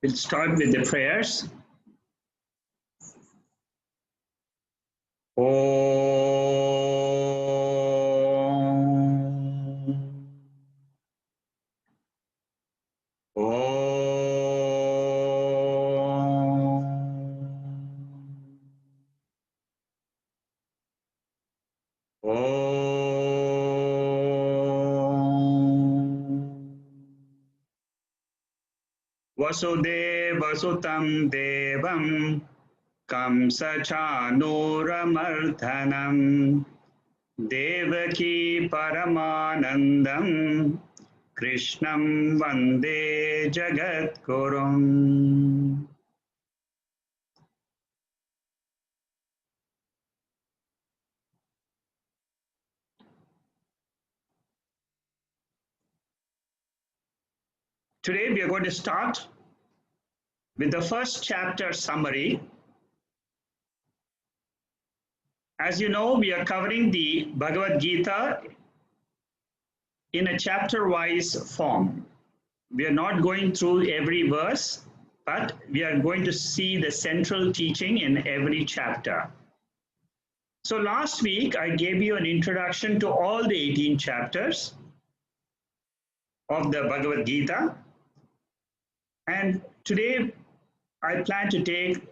We'll start with the prayers. Vasudeva Sutam Devam Kamsa Chanuramarthanam Devaki Paramanandam Krishnam Vande Jagatgurum. Today we are going to start with the first chapter summary. As you know, we are covering the Bhagavad Gita in a chapter-wise form. We are not going through every verse, but we are going to see the central teaching in every chapter. So last week, I gave you an introduction to all the 18 chapters of the Bhagavad Gita. And today, I plan to take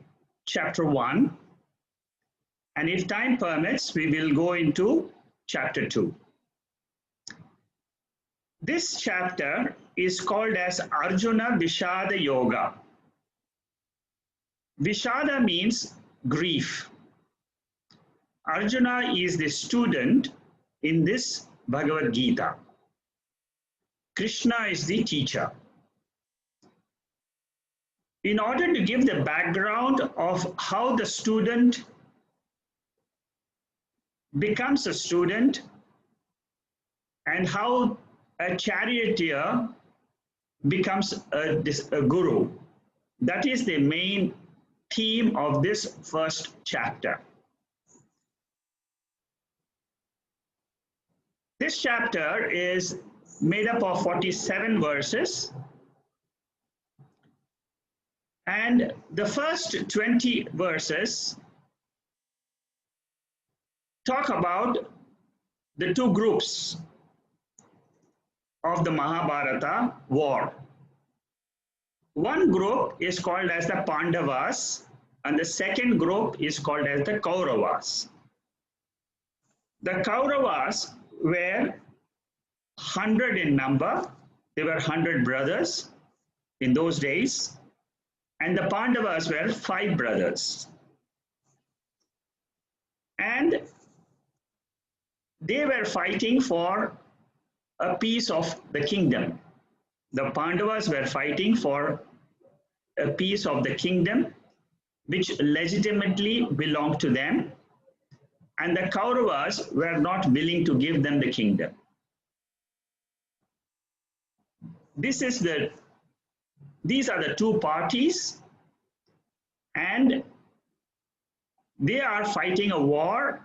chapter 1. And if time permits, we will go into chapter 2. This chapter is called as Arjuna Vishada Yoga. Vishada means grief. Arjuna is the student in this Bhagavad Gita. Krishna is the teacher. In order to give the background of how the student becomes a student and how a charioteer becomes a guru, that is the main theme of this first chapter. This chapter is made up of 47 verses. And the first 20 verses talk about the two groups of the Mahabharata war. One group is called as the Pandavas, and the second group is called as the Kauravas. The Kauravas were 100 in number. They were 100 brothers in those days. And the Pandavas were 5 brothers. And they were fighting for a piece of the kingdom. The Pandavas were fighting for a piece of the kingdom which legitimately belonged to them. And the Kauravas were not willing to give them the kingdom. These are the two parties, and they are fighting a war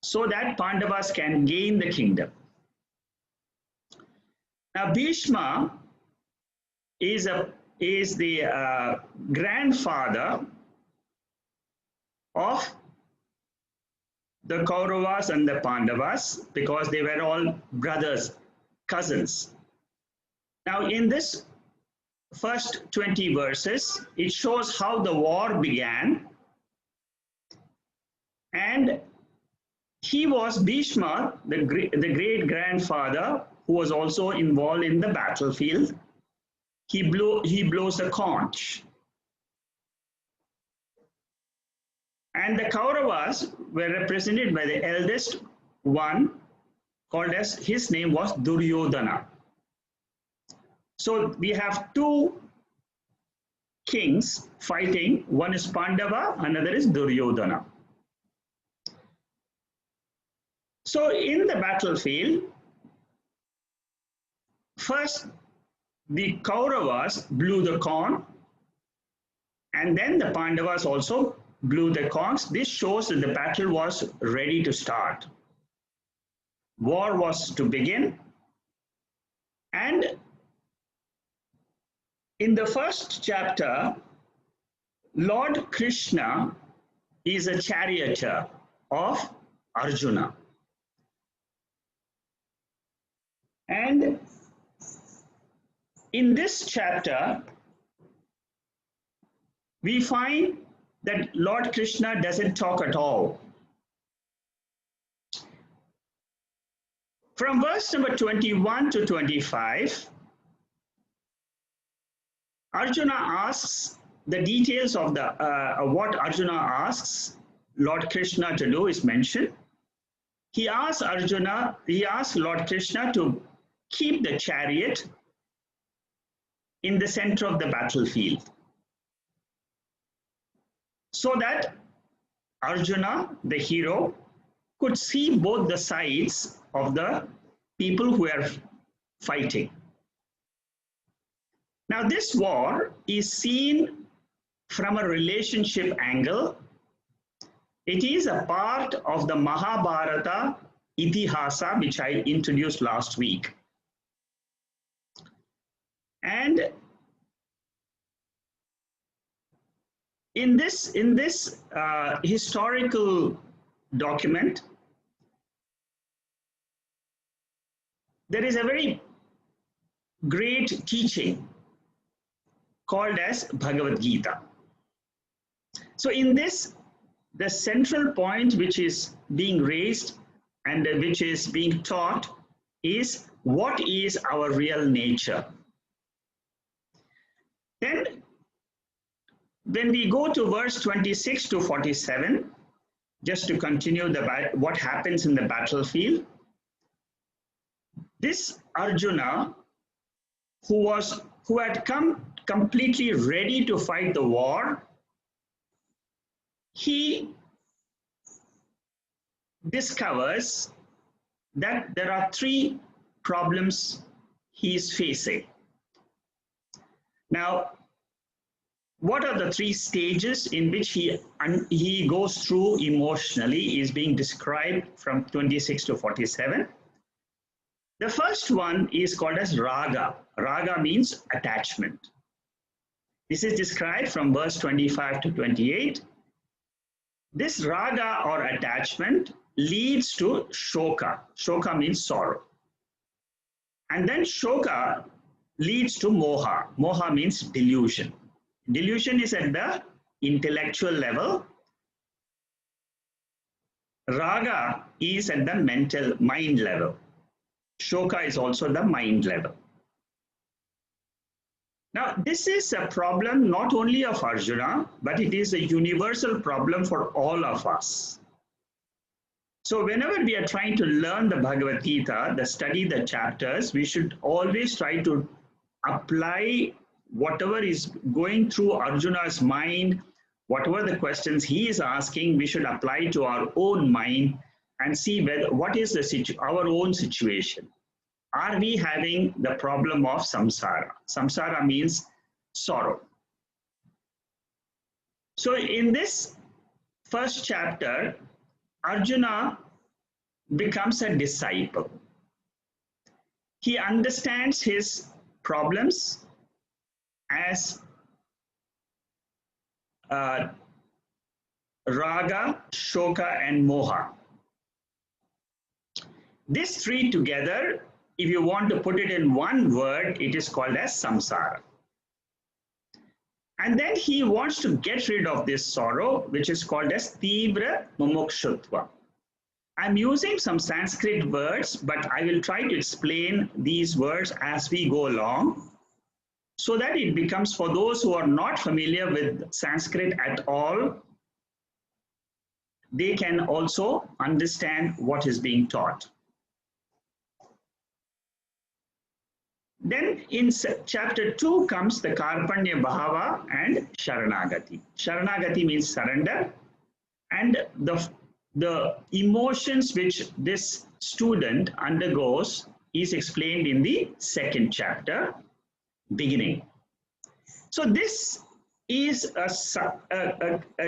so that Pandavas can gain the kingdom. Now, Bhishma is the grandfather of the Kauravas and the Pandavas because they were all brothers, cousins. Now, in this first 20 verses, it shows how the war began. And he was Bhishma, the great grandfather, who was also involved in the battlefield. He blows a conch. And the Kauravas were represented by the eldest one, called as, his name was Duryodhana. So we have two kings fighting. One is Pandava, another is Duryodhana. So in the battlefield, first the Kauravas blew the corn, and then the Pandavas also blew the conchs. This shows that the battle was ready to start. War was to begin, and In the first chapter, Lord Krishna is a charioteer of Arjuna. And in this chapter, we find that Lord Krishna doesn't talk at all. From verse number 21 to 25, Arjuna asks the details of the what Arjuna asks Lord Krishna to do is mentioned. He asks Lord Krishna to keep the chariot in the center of the battlefield, so that Arjuna, the hero, could see both the sides of the people who are fighting. Now, this war is seen from a relationship angle. It is a part of the Mahabharata Itihasa, which I introduced last week. And in this historical document, there is a very great teaching called as Bhagavad Gita. So in this, the central point which is being raised and which is being taught is what is our real nature. Then when we go to verse 26 to 47, just to continue what happens in the battlefield, this Arjuna, who had come completely ready to fight the war, he discovers that there are three problems he is facing. Now, what are the three stages in which he goes through emotionally is being described from 26 to 47. The first one is called as Raga. Raga means attachment. This is described from verse 25 to 28. This Raga or attachment leads to Shoka. Shoka means sorrow. And then Shoka leads to Moha. Moha means delusion. Delusion is at the intellectual level. Raga is at the mind level. Shoka is also the mind level. Now, this is a problem not only of Arjuna, but it is a universal problem for all of us. So whenever we are trying to learn the Bhagavad Gita, study the chapters, we should always try to apply whatever is going through Arjuna's mind, whatever the questions he is asking, we should apply to our own mind and see what is our own situation. Are we having the problem of samsara? Samsara means sorrow. So in this first chapter, Arjuna becomes a disciple. He understands his problems as Raga, Shoka, and Moha. These three together, if you want to put it in one word, it is called as samsara. And then he wants to get rid of this sorrow, which is called as Tibra Mumukshutva. I'm using some Sanskrit words, but I will try to explain these words as we go along, so that it becomes, for those who are not familiar with Sanskrit at all, they can also understand what is being taught. Then in chapter 2 comes the Karpanya Bhava and Sharanagati. Sharanagati means surrender, and the emotions which this student undergoes is explained in the second chapter, beginning. So this is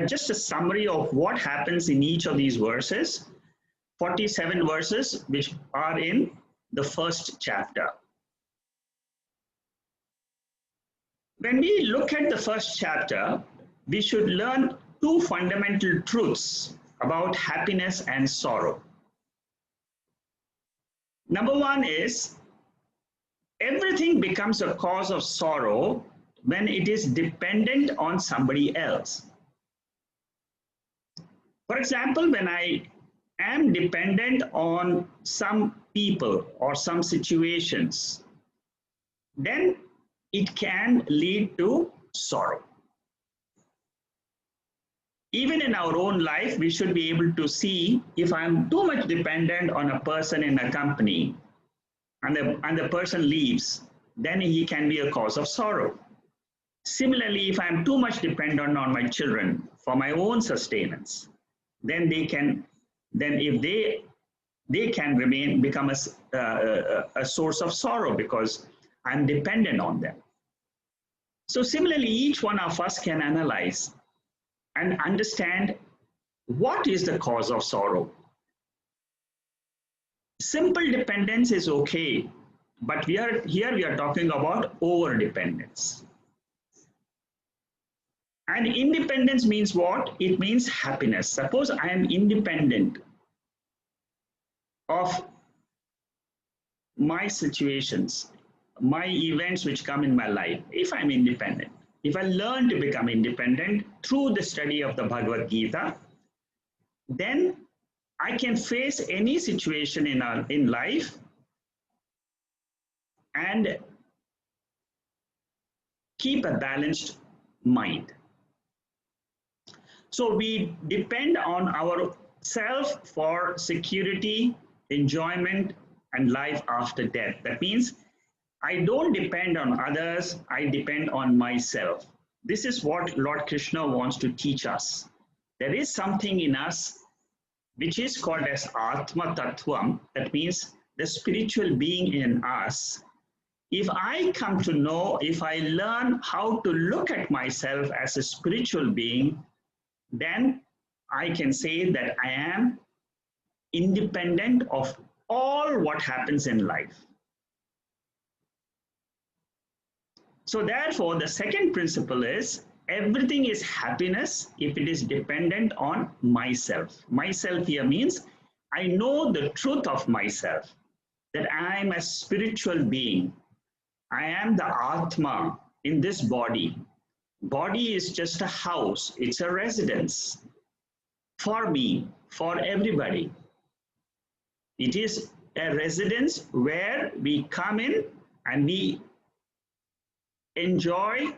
just a summary of what happens in each of these verses, 47 verses which are in the first chapter. When we look at the first chapter, we should learn two fundamental truths about happiness and sorrow. Number one is everything becomes a cause of sorrow when it is dependent on somebody else. For example, when I am dependent on some people or some situations, then it can lead to sorrow. Even in our own life, we should be able to see if I'm too much dependent on a person in a company and the person leaves, then he can be a cause of sorrow. Similarly, if I'm too much dependent on my children for my own sustenance, then they can, then if they can become a source of sorrow because I'm dependent on them. So similarly, each one of us can analyze and understand what is the cause of sorrow. Simple dependence is okay, but we are talking about over dependence. And independence means what? It means happiness. Suppose I am independent of my situations, my events which come in my life. If I'm independent, if I learn to become independent through the study of the Bhagavad Gita, then I can face any situation in life and keep a balanced mind. So we depend on ourself for security, enjoyment, and life after death. That means I don't depend on others, I depend on myself. This is what Lord Krishna wants to teach us. There is something in us which is called as Atma Tattvam, that means the spiritual being in us. If I come to know, if I learn how to look at myself as a spiritual being, then I can say that I am independent of all what happens in life. So therefore, the second principle is everything is happiness if it is dependent on myself. Myself here means I know the truth of myself, that I am a spiritual being. I am the Atma in this body. Body is just a house, it's a residence for me, for everybody. It is a residence where we come in and we enjoy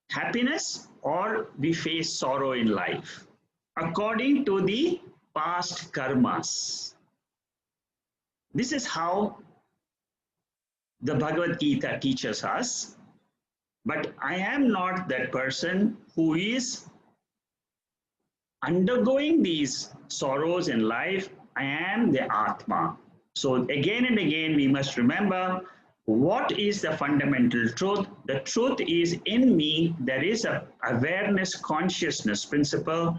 happiness or we face sorrow in life according to the past karmas. This is how the Bhagavad Gita teaches us. But I am not that person who is undergoing these sorrows in life. I am the Atma. So again and again, we must remember what is the fundamental truth. The truth is in me. There is a awareness, consciousness principle,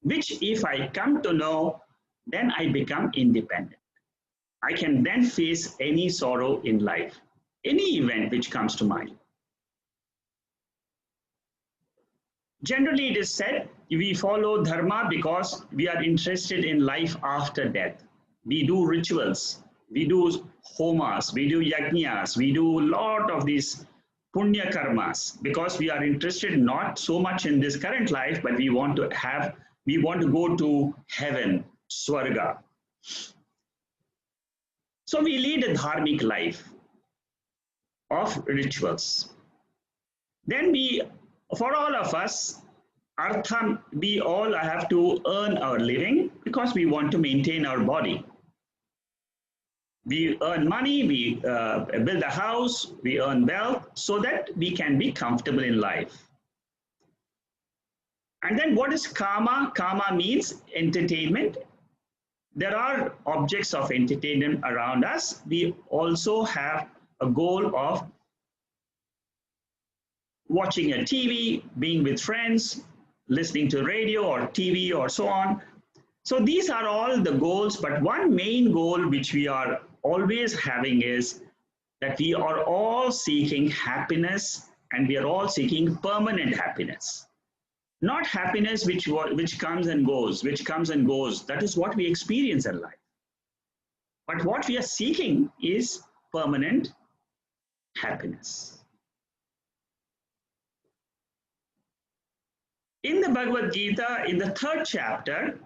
which if I come to know, then I become independent. I can then face any sorrow in life, any event which comes to mind. Generally, it is said we follow dharma because we are interested in life after death. We do rituals, we do homas, we do yajnas, we do a lot of these punya karmas because we are interested not so much in this current life, but we want to go to heaven, swarga. So we lead a dharmic life of rituals. Then for all of us, artham, we all have to earn our living because we want to maintain our body. We earn money, we build a house, we earn wealth so that we can be comfortable in life. And then what is karma? Karma means entertainment. There are objects of entertainment around us. We also have a goal of watching a TV, being with friends, listening to radio or TV or so on. So these are all the goals, but one main goal which we are always having is that we are all seeking happiness and we are all seeking permanent happiness. Not happiness which comes and goes, which comes and goes. That is what we experience in life. But what we are seeking is permanent happiness. In the Bhagavad Gita, in the 3rd chapter,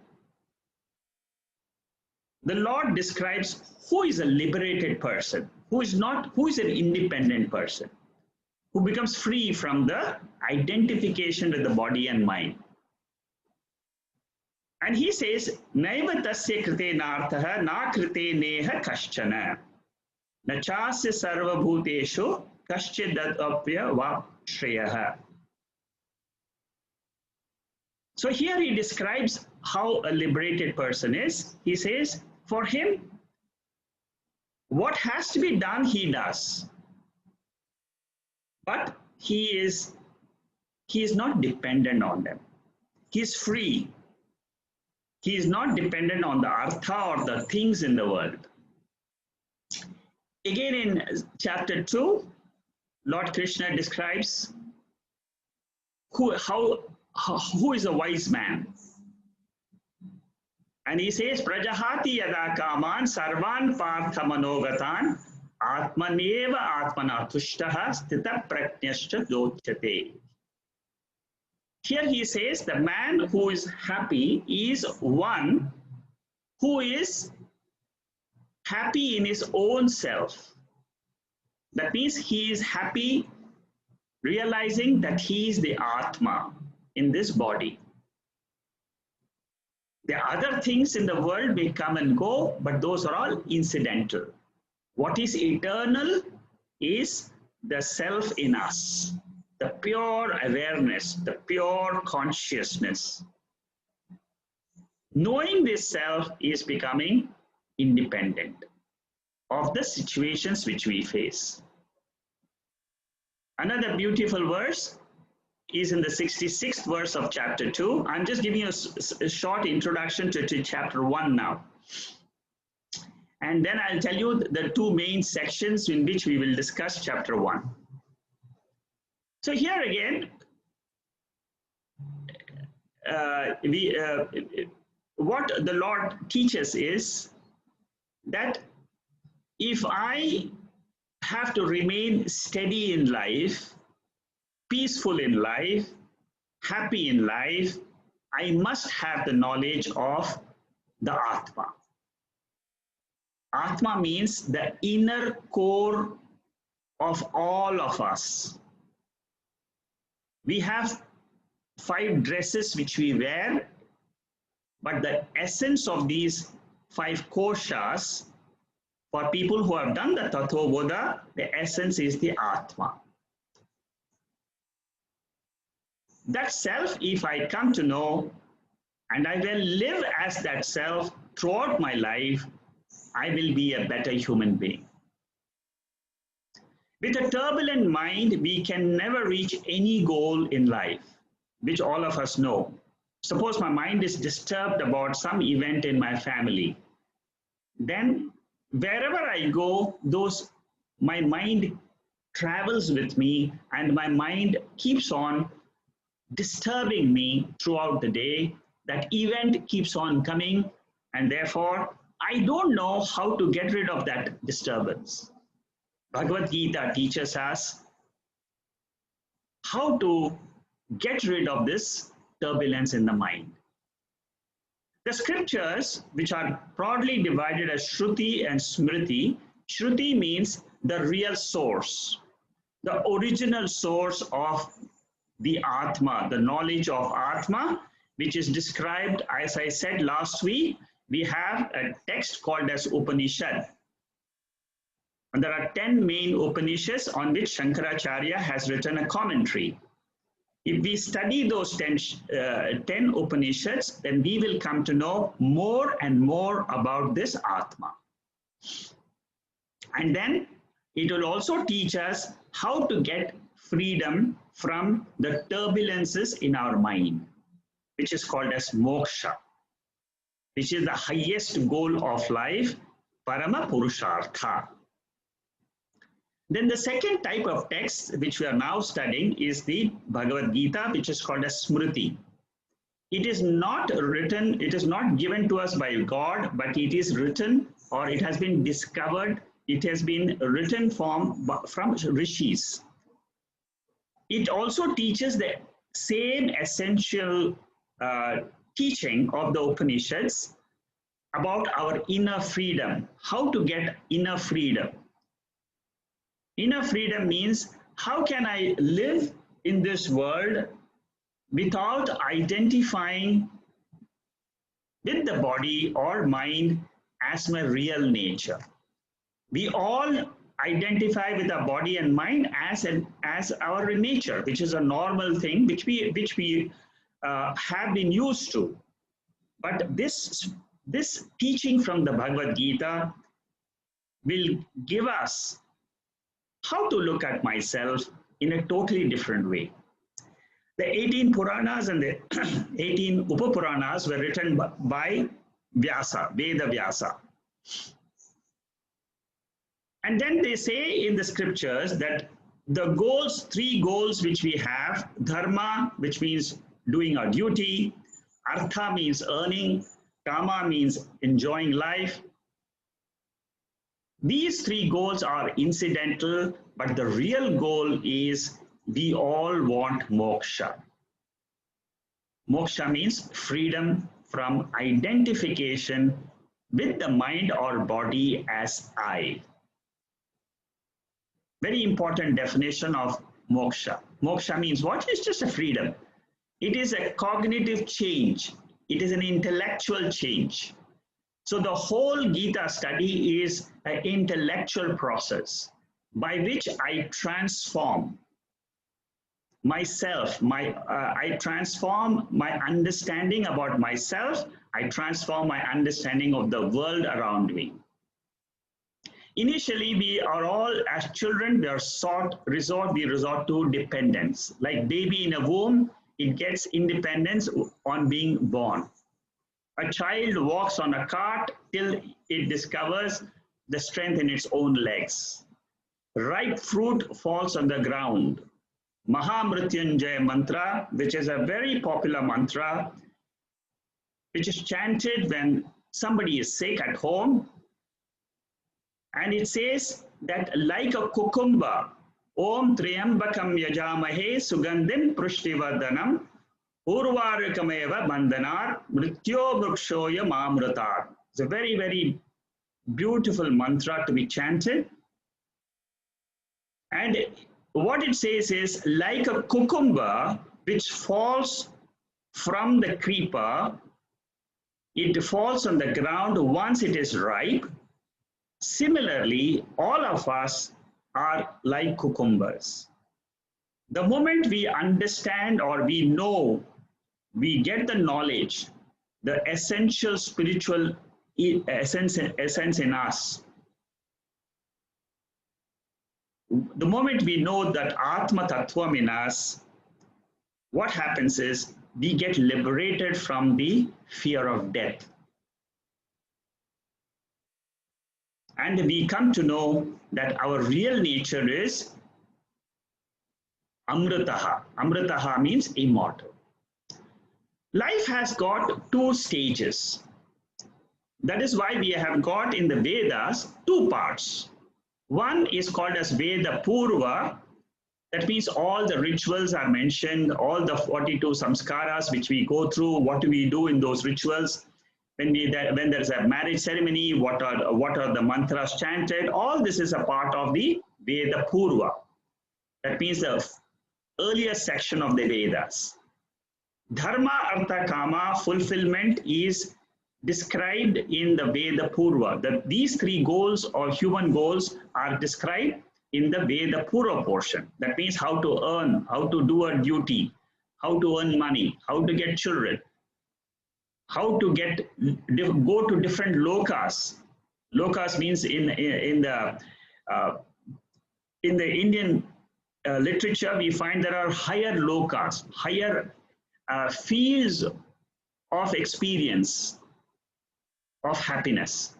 the Lord describes who is a liberated person, who is an independent person, who becomes free from the identification with the body and mind. And he says, Naiva tasya krite narthaha na krite neha kaschana. Na chasya sarva bhuteshu kaschidadapya vapshreyaha. So here he describes how a liberated person is. He says, for him, what has to be done, he does. But he is not dependent on them. He is free. He is not dependent on the artha or the things in the world. Again in chapter 2, Lord Krishna describes who is a wise man. And he says, Prajahati yada kaman sarvan partha manogatan atmaneva atmana tushtaha stita prajnascha dochyate. Here he says the man who is happy is one who is happy in his own self. That means he is happy realizing that he is the Atma in this body. The other things in the world may come and go, but those are all incidental. What is eternal is the self in us, the pure awareness, the pure consciousness. Knowing this self is becoming independent of the situations which we face. Another beautiful verse is in the 66th verse of chapter 2. I'm just giving you a short introduction to chapter 1 now. And then I'll tell you the 2 main sections in which we will discuss chapter 1. So here again, what the Lord teaches is that if I have to remain steady in life, peaceful in life, happy in life, I must have the knowledge of the Atma. Atma means the inner core of all of us. We have 5 dresses which we wear, but the essence of these 5 koshas, for people who have done the Tattva-bodha, the essence is the Atma. That self, if I come to know, and I will live as that self throughout my life, I will be a better human being. With a turbulent mind, we can never reach any goal in life, which all of us know. Suppose my mind is disturbed about some event in my family. Then wherever I go, my mind travels with me, and my mind keeps on disturbing me throughout the day. That event keeps on coming, and therefore I don't know how to get rid of that disturbance. Bhagavad Gita teaches us how to get rid of this turbulence in the mind. The scriptures, which are broadly divided as Shruti and Smriti, Shruti means the real source, the original source of the Atma, the knowledge of Atma, which is described, as I said last week, we have a text called as Upanishad. And there are 10 main Upanishads on which Shankaracharya has written a commentary. If we study those 10 Upanishads, then we will come to know more and more about this Atma. And then it will also teach us how to get freedom from the turbulences in our mind, which is called as moksha, which is the highest goal of life, Parama Purushartha. Then the second type of text which we are now studying is the Bhagavad Gita, which is called as Smriti. It is not written, it is not given to us by God, but it is written, or it has been discovered, it has been written from rishis. It also teaches the same essential teaching of the Upanishads about our inner freedom, how to get inner freedom. Inner freedom means how can I live in this world without identifying with the body or mind as my real nature. We all identify with our body and mind as our nature, which is a normal thing which we have been used to. But this teaching from the Bhagavad Gita will give us how to look at myself in a totally different way. The 18 Puranas and the 18 Upapuranas were written by Vyasa, Veda Vyasa. And then they say in the scriptures that the goals, 3 goals which we have, dharma, which means doing our duty, artha means earning, kama means enjoying life. These 3 goals are incidental, but the real goal is we all want moksha. Moksha means freedom from identification with the mind or body as I. Very important definition of moksha. Moksha means what? It's just a freedom. It is a cognitive change. It is an intellectual change. So the whole Gita study is an intellectual process by which I transform myself. I transform my understanding about myself. I transform my understanding of the world around me. Initially, we are all, as children, we resort to dependence. Like baby in a womb, it gets independence on being born. A child walks on a cart till it discovers the strength in its own legs. Ripe fruit falls on the ground. Maha Mrityunjaya mantra, which is a very popular mantra, which is chanted when somebody is sick at home. And it says that like a cucumber, Om Triambakam Yajamahe Sugandhim Prishtivardhanam Urvarakameva Bandhanar Mrityo Brukshoya Mamratar. It's a very, very beautiful mantra to be chanted. And what it says is like a cucumber which falls from the creeper, it falls on the ground once it is ripe. Similarly, all of us are like cucumbers. The moment we understand or we know, we get the knowledge, the essential spiritual essence in us. The moment we know that Atma Tattvam in us, what happens is we get liberated from the fear of death. And we come to know that our real nature is Amritaha. Amritaha means immortal. Life has got 2 stages. That is why we have got in the Vedas 2 parts. One is called as Veda Purva. That means all the rituals are mentioned, all the 42 samskaras which we go through, what do we do in those rituals. When there's a marriage ceremony, what are the mantras chanted, all this is a part of the Veda Purva. That means the earlier section of the Vedas. Dharma, Artha, Kama, fulfillment is described in the Veda Purva. These 3 goals or human goals are described in the Veda Purva portion. That means how to earn, how to do a duty, how to earn money, how to get children, how to go to different lokas. Lokas means in the Indian literature, we find there are higher lokas, higher fields of experience of happiness.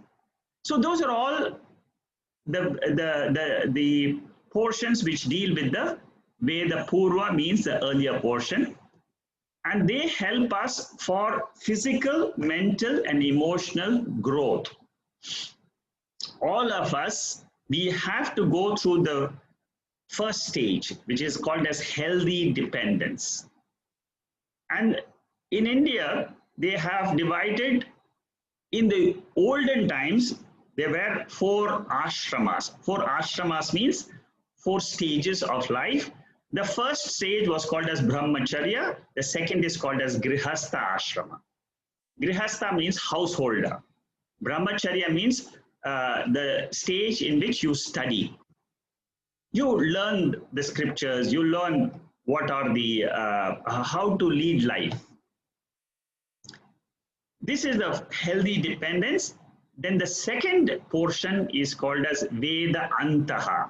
So those are all the portions which deal with the Veda Purva, means the earlier portion, and they help us for physical, mental, and emotional growth. All of us, we have to go through the first stage, which is called as healthy dependence. And in India, they have divided, in the olden times, there were 4 ashramas. 4 ashramas means 4 stages of life. The first stage was called as brahmacharya. The second is called as grihastha ashrama. Grihastha means householder. Brahmacharya means the stage in which you study. You learn the scriptures, you learn what are the, how to lead life. This is the healthy dependence. Then the second portion is called as vedantaha,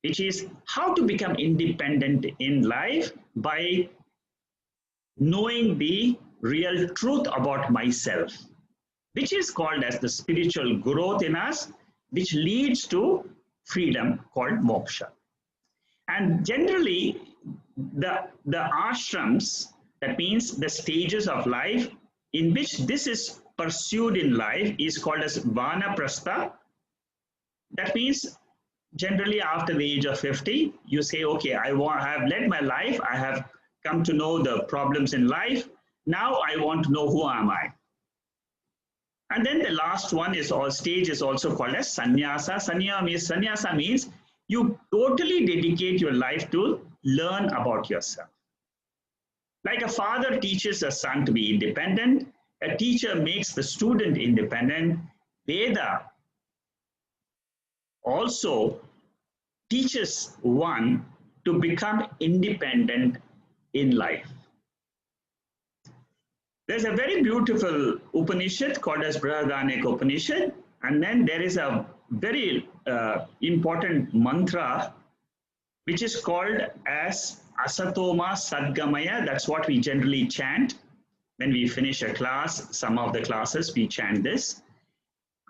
which is how to become independent in life by knowing the real truth about myself, which is called as the spiritual growth in us, which leads to freedom, called moksha. And generally, the ashrams, that means the stages of life in which this is pursued in life, is called as vanaprastha. That means generally after the age of 50, you say, okay, I have led my life, I have come to know the problems in life, now I want to know who am I. And then the last one is, or stage is also called as sannyasa. Sannyasa means you totally dedicate your life to learn about yourself. Like a father teaches a son to be independent, a teacher makes the student independent. Veda also teaches one to become independent in life. There's a very beautiful Upanishad called as Brihadaranyaka Upanishad, and then there is a very important mantra which is called as Asato Satgamaya. That's what we generally chant when we finish a class. Some of the classes we chant this.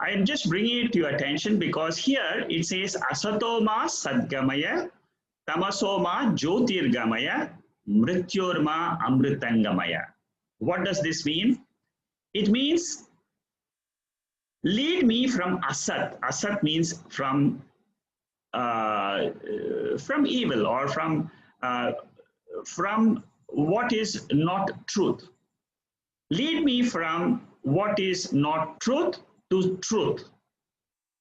I am just bringing it to your attention because here it says Asato Satgamaya, Tamaso Jyotirgamaya, Mrityurma Amritangamaya. What does this mean? It means lead me from Asat. Asat means from evil, or from what is not truth. Lead me from what is not truth to truth.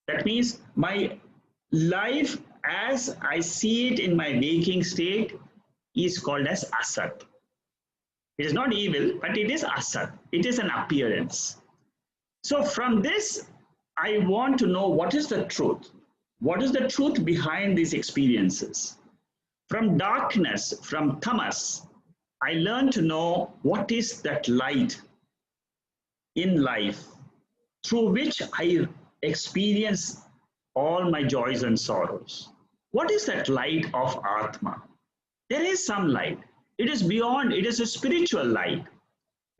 That means my life as I see it in my waking state is called as Asat. It is not evil, but it is Asat. It is an appearance. So from this, I want to know what is the truth. What is the truth behind these experiences? From darkness, from tamas, I learn to know what is that light in life through which I experience all my joys and sorrows. What is that light of Atma? There is some light. It is beyond, it is a spiritual light.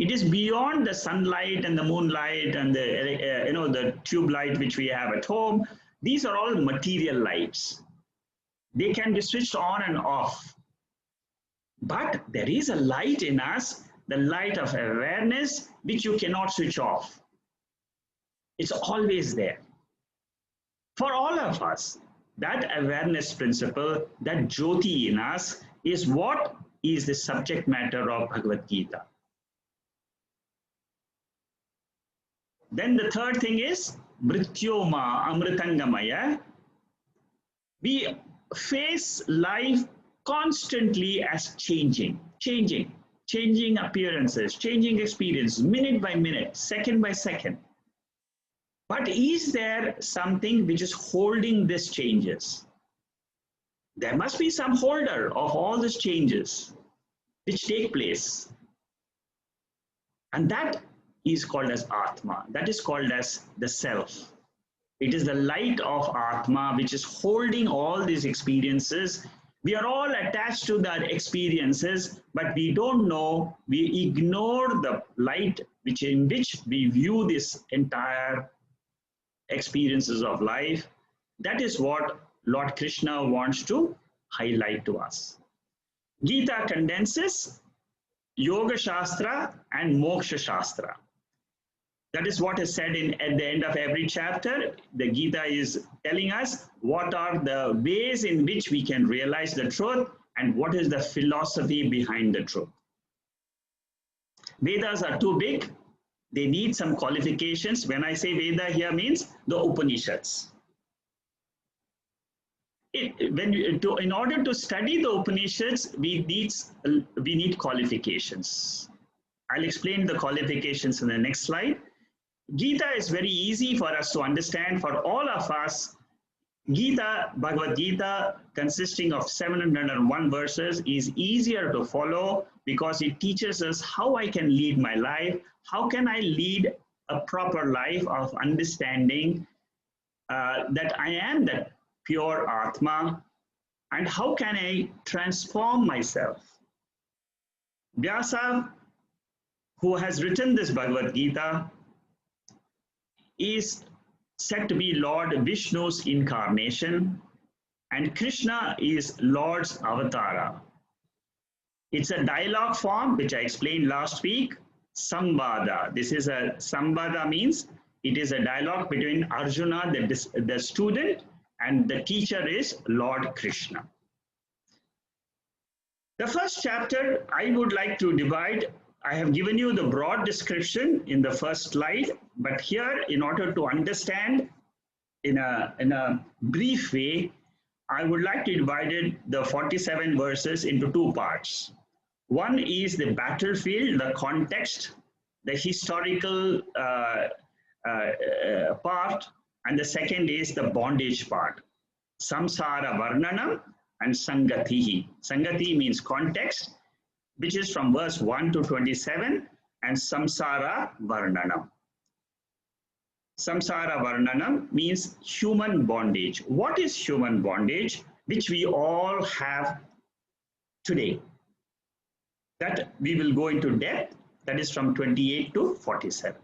It is beyond the sunlight and the moonlight and the, the tube light which we have at home. These are all material lights. They can be switched on and off. But there is a light in us, the light of awareness, which you cannot switch off. It's always there. For all of us, that awareness principle, that Jyoti in us, is what is the subject matter of Bhagavad Gita. Then the third thing is Mrityoma Amritangamaya. We face life constantly as changing appearances, changing experience, minute by minute, second by second. But is there something which is holding these changes? There must be some holder of all these changes which take place. And that is called as Atma. That is called as the self. It is the light of Atma which is holding all these experiences. We are all attached to the experiences, but we don't know, we ignore the light in which we view this entire experiences of life. That is what Lord Krishna wants to highlight to us. Gita condenses Yoga Shastra and Moksha Shastra. That is what is said at the end of every chapter. The Gita is telling us what are the ways in which we can realize the truth and what is the philosophy behind the truth. Vedas are too big. They need some qualifications. When I say Veda here means the Upanishads. In order to study the Upanishads, we need qualifications. I'll explain the qualifications in the next slide. Gita is very easy for us to understand for all of us. Gita, Bhagavad Gita, consisting of 701 verses, is easier to follow because it teaches us how I can lead my life, how can I lead a proper life of understanding that I am that pure Atma, and how can I transform myself. Vyasa, who has written this Bhagavad Gita, is said to be Lord Vishnu's incarnation, and Krishna is Lord's avatara. It's a dialogue form, which I explained last week, Samvada. This is a Samvada means it is a dialogue between Arjuna, the student, and the teacher is Lord Krishna. The first chapter I would like to divide. I have given you the broad description in the first slide, but here, in order to understand in a brief way, I would like to divide the 47 verses into two parts. One is the battlefield, the context, the historical part, and the second is the bondage part. Samsara Varnanam and Sangatihi. Sangati means context, which is from verse 1 to 27, and Samsara Varnanam. Samsara Varnanam means human bondage. What is human bondage? Which we all have today. That we will go into depth. That is from 28 to 47.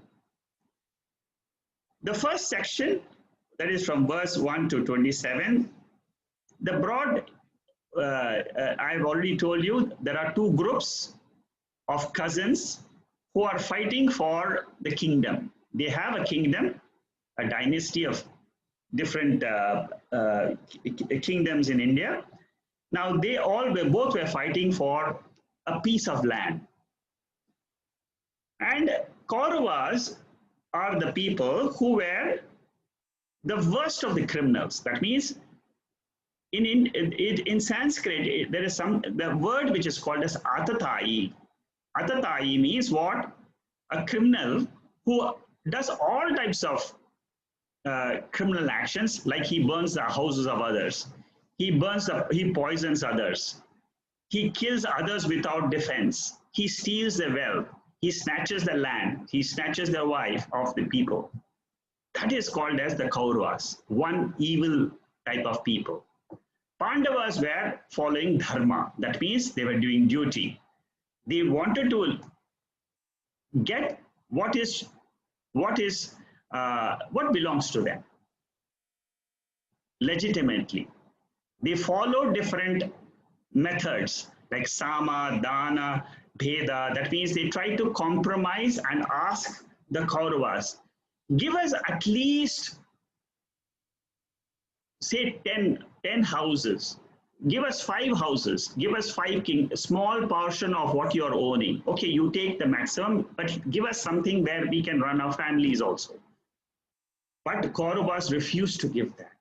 The first section, that is from verse 1 to 27, the broad, I've already told you, there are two groups of cousins who are fighting for the kingdom. They have a kingdom, a dynasty of different kingdoms in India. Now they both were fighting for a piece of land. And Kauravas are the people who were the worst of the criminals. That means in Sanskrit, there is the word which is called as Atatayi. Atatayi means what? A criminal who does all types of criminal actions, like he burns the houses of others. He poisons others. He kills others without defense. He steals their wealth. He snatches the land. He snatches the wife of the people. That is called as the Kauravas, one evil type of people. Pandavas were following dharma. That means they were doing duty. They wanted to get what belongs to them legitimately. They follow different methods like Sama, Dana, Veda. That means they try to compromise and ask the Kauravas, give us at least, say, 10 houses. Give us 5 houses. Give us 5 a small portion of what you're owning. Okay, you take the maximum, but give us something where we can run our families also. But Kauravas refused to give that.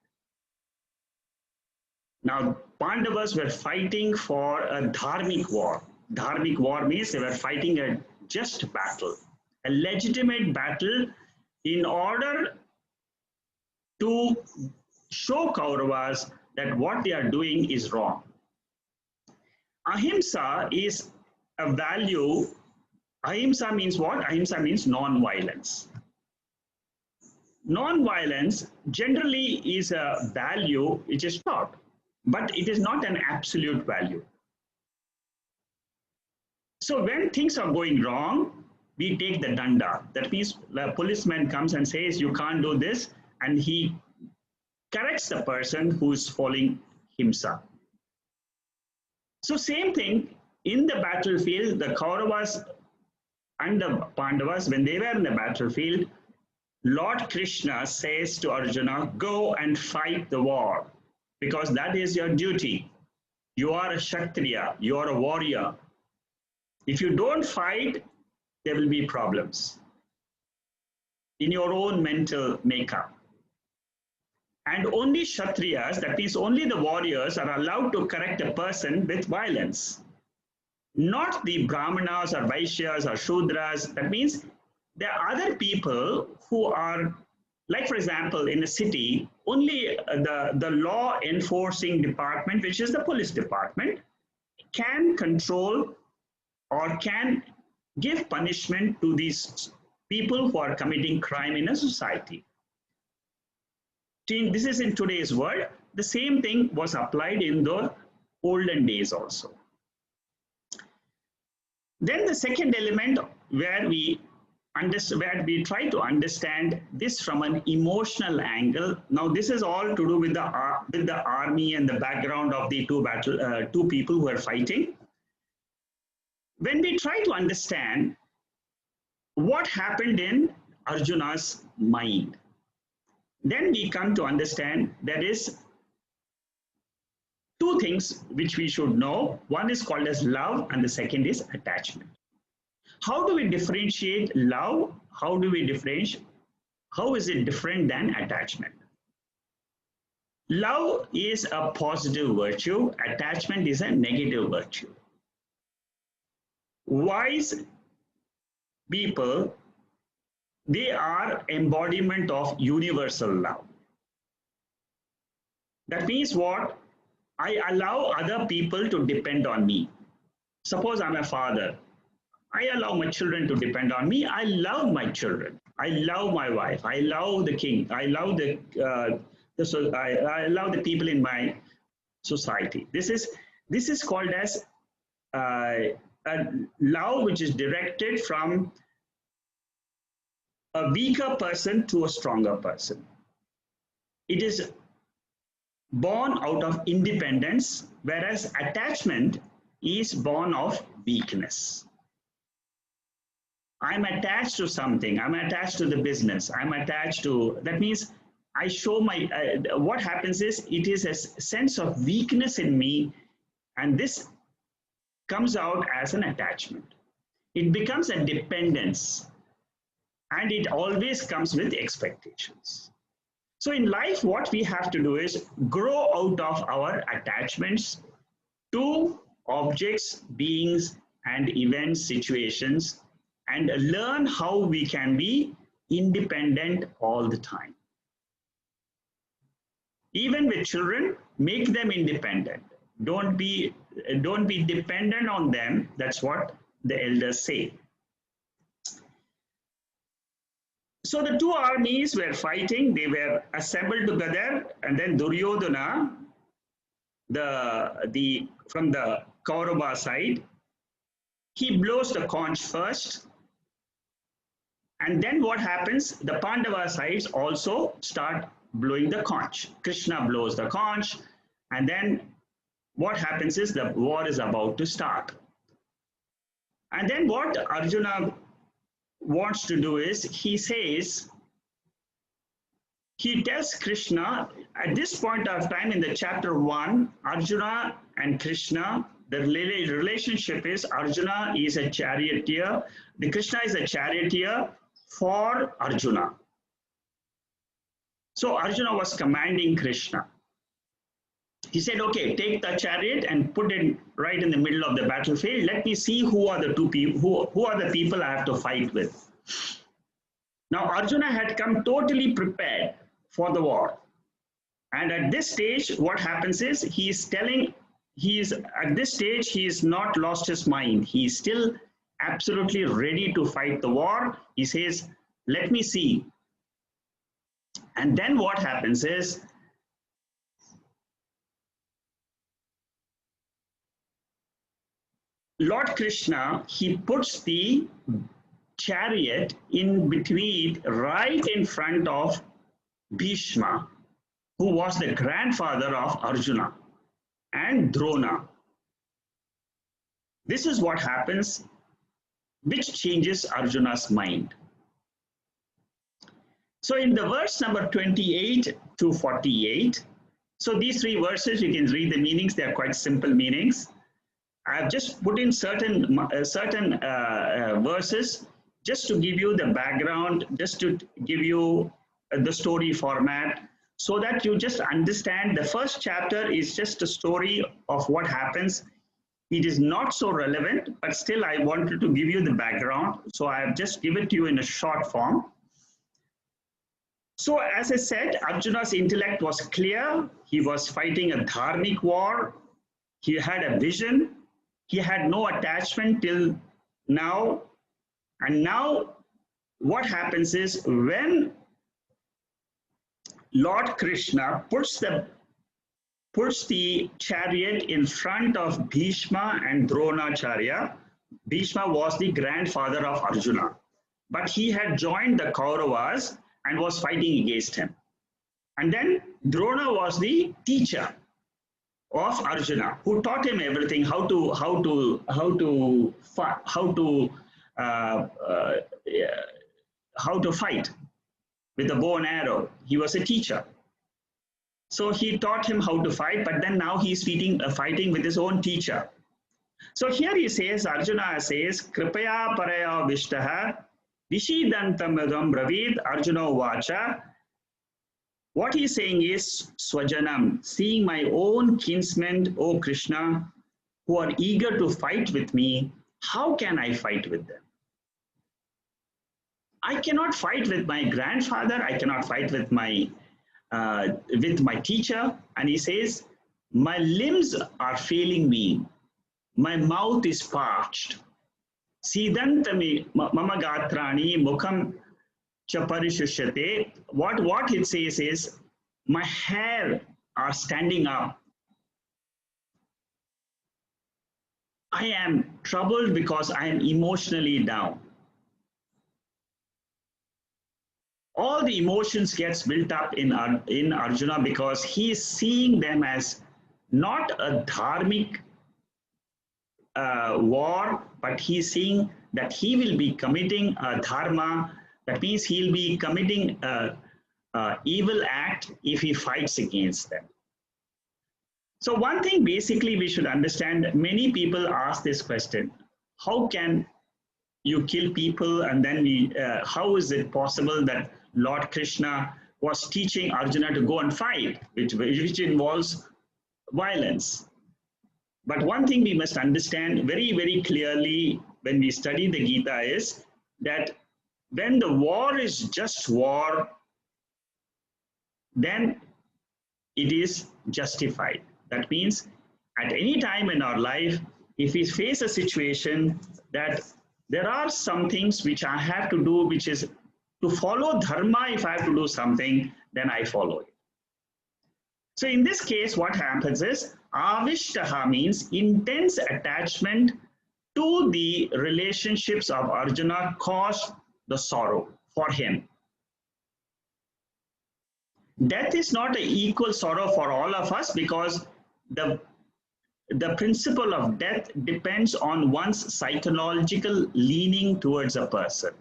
Now, Pandavas were fighting for a dharmic war. Dharmic war means they were fighting a just battle, a legitimate battle in order to show Kauravas that what they are doing is wrong. Ahimsa is a value. Ahimsa means what? Ahimsa means non-violence. Non-violence generally is a value which is taught, but it is not an absolute value. So when things are going wrong, we take the danda. That means the policeman comes and says, you can't do this, and he corrects the person who is following himself. So same thing in the battlefield, the Kauravas and the Pandavas, when they were in the battlefield, Lord Krishna says to Arjuna, go and fight the war because that is your duty. You are a Kshatriya, you are a warrior. If you don't fight, there will be problems in your own mental makeup. And only Kshatriyas, that means only the warriors, are allowed to correct a person with violence. Not the Brahmanas or Vaishyas or Shudras. That means there are other people who are, like for example, in a city, only the law enforcing department, which is the police department, can control or can give punishment to these people who are committing crime in a society. This is in today's world. The same thing was applied in the olden days also. Then the second element where we try to understand this from an emotional angle. Now this is all to do with the army and the background of the two people who are fighting. When we try to understand what happened in Arjuna's mind, then we come to understand there is two things which we should know. One is called as love and the second is attachment. How do we differentiate love? How is it different than attachment? Love is a positive virtue. Attachment is a negative virtue. Wise people, they are embodiment of universal love. That means what? I allow other people to depend on me. Suppose I'm a father. I allow my children to depend on me. I love my children. I love my wife. I love the king. I love I love the people in my society. This is called as a love which is directed from a weaker person to a stronger person. It is born out of independence, whereas attachment is born of weakness. I'm attached to something. I'm attached to the business. I'm attached to, that means I show my, what happens is it is a sense of weakness in me, and this comes out as an attachment. It becomes a dependence, and it always comes with expectations. So in life, what we have to do is grow out of our attachments to objects, beings, and events, situations, and learn how we can be independent all the time. Even with children, make them independent. Don't be dependent on them. That's what the elders say. So the two armies were fighting. They were assembled together, and then Duryodhana, from the Kaurava side, he blows the conch first. And then what happens? The Pandava sides also start blowing the conch. Krishna blows the conch, and then what happens is the war is about to start. And then what Arjuna wants to do is, he tells Krishna, at this point of time in the chapter 1, Arjuna and Krishna, the relationship is Arjuna is a charioteer, the Krishna is a charioteer for Arjuna. So Arjuna was commanding Krishna. He said, okay, take the chariot and put it right in the middle of the battlefield. Let me see who are the two people, who are the people I have to fight with. Now Arjuna had come totally prepared for the war. And at this stage, what happens is at this stage, he is not lost his mind. He is still absolutely ready to fight the war. He says, let me see. And then what happens is, Lord Krishna, he puts the chariot in between, right in front of Bhishma, who was the grandfather of Arjuna, and Drona. This is what happens, which changes Arjuna's mind. So in the verse number 28 to 48, so these three verses, you can read the meanings. They are quite simple meanings. I've just put in certain verses just to give you the background, just to give you the story format, so that you just understand the first chapter is just a story of what happens. It is not so relevant, but still I wanted to give you the background. So I have just given it to you in a short form. So as I said, Arjuna's intellect was clear. He was fighting a dharmic war. He had a vision. He had no attachment till now. And now what happens is, when Lord Krishna puts the chariot in front of Bhishma and Dronacharya. Bhishma was the grandfather of Arjuna, but he had joined the Kauravas and was fighting against him. And then Drona was the teacher of Arjuna, who taught him everything, how to fight with a bow and arrow. He was a teacher. So he taught him how to fight, but then now he's fighting with his own teacher. So here he says, Arjuna says, Kripaya paraya vishtaha vishidantam bravid Arjuna vacha. What he's saying is, Swajanam, seeing my own kinsmen, O Krishna, who are eager to fight with me, how can I fight with them? I cannot fight with my grandfather, I cannot fight with my teacher. And he says, my limbs are failing me, my mouth is parched. Sidantami mama gatrani mukham chaparishushate. What it says is, my hair are standing up. I am troubled because I am emotionally down. All the emotions gets built up in Arjuna because he is seeing them as not a dharmic war, but he is seeing that he will be committing a dharma. That means he'll be committing a evil act if he fights against them. So one thing basically we should understand, many people ask this question, how can you kill people, and then how is it possible that Lord Krishna was teaching Arjuna to go and fight, which involves violence? But one thing we must understand very, very clearly when we study the Gita is that when the war is just war, then it is justified. That means at any time in our life, if we face a situation that there are some things which I have to do, which is to follow dharma, if I have to do something, then I follow it. So in this case, what happens is, avishtaha means intense attachment to the relationships of Arjuna caused the sorrow for him. Death is not an equal sorrow for all of us, because the principle of death depends on one's psychological leaning towards a person.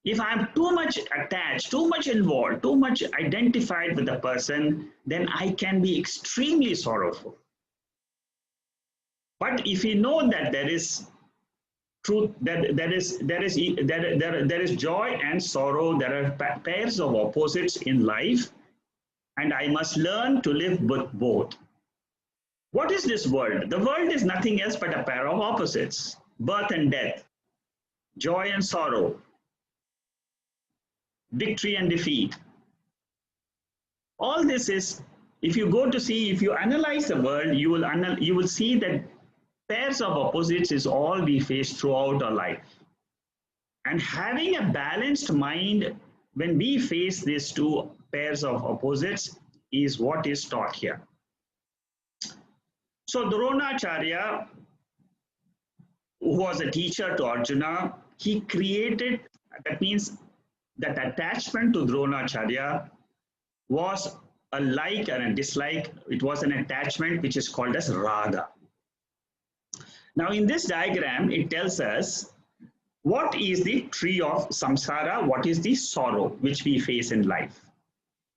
If I'm too much attached, too much involved, too much identified with a person, then I can be extremely sorrowful. But if we know that there is truth, that there is joy and sorrow, there are pairs of opposites in life, and I must learn to live with both. What is this world? The world is nothing else but a pair of opposites: birth and death, joy and sorrow, victory and defeat. All this is, if you go to see, if you analyze the world, you will see that pairs of opposites is all we face throughout our life. And having a balanced mind when we face these two pairs of opposites is what is taught here. So Dronacharya, who was a teacher to Arjuna, he created, that means that attachment to Dronacharya was a like and a dislike. It was an attachment which is called as raga. Now in this diagram, it tells us what is the tree of samsara, what is the sorrow which we face in life.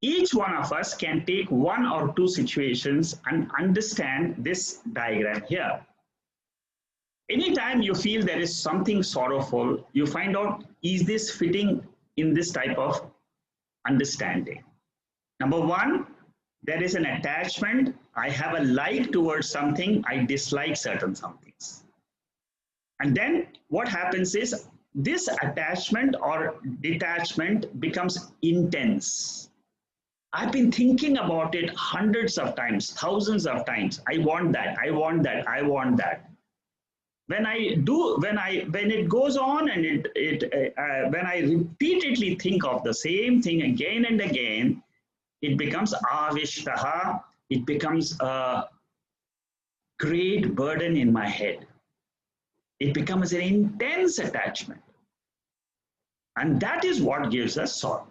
Each one of us can take one or two situations and understand this diagram here. Anytime you feel there is something sorrowful, you find out, is this fitting in this type of understanding? Number one, there is an attachment. I have a like towards something, I dislike certain somethings. And then what happens is this attachment or detachment becomes intense. I've been thinking about it hundreds of times, thousands of times. I want that, I want that, I want that. When it goes on and when I repeatedly think of the same thing again and again, it becomes avishtaha. It becomes a great burden in my head. It becomes an intense attachment. And that is what gives us sorrow.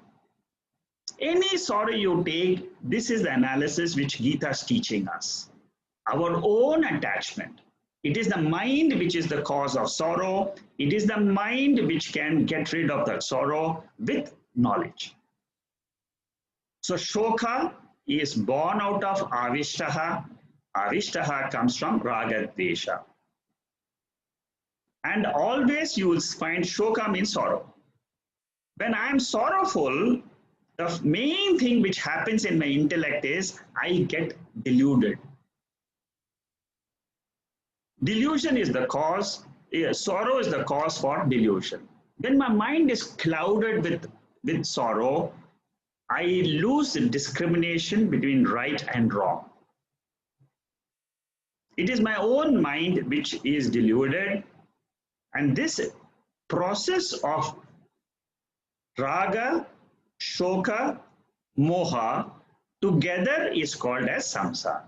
Any sorrow you take, this is the analysis which Gita is teaching us. Our own attachment. It is the mind which is the cause of sorrow. It is the mind which can get rid of that sorrow with knowledge. So Shoka is born out of avishtaha. Avishtaha comes from raga dvesha. And always you will find Shoka means sorrow. When I am sorrowful, the main thing which happens in my intellect is I get deluded. Delusion is the cause, sorrow is the cause for delusion. When my mind is clouded with sorrow, I lose the discrimination between right and wrong. It is my own mind which is deluded, and this process of Raga, Shoka, Moha together is called as Samsara.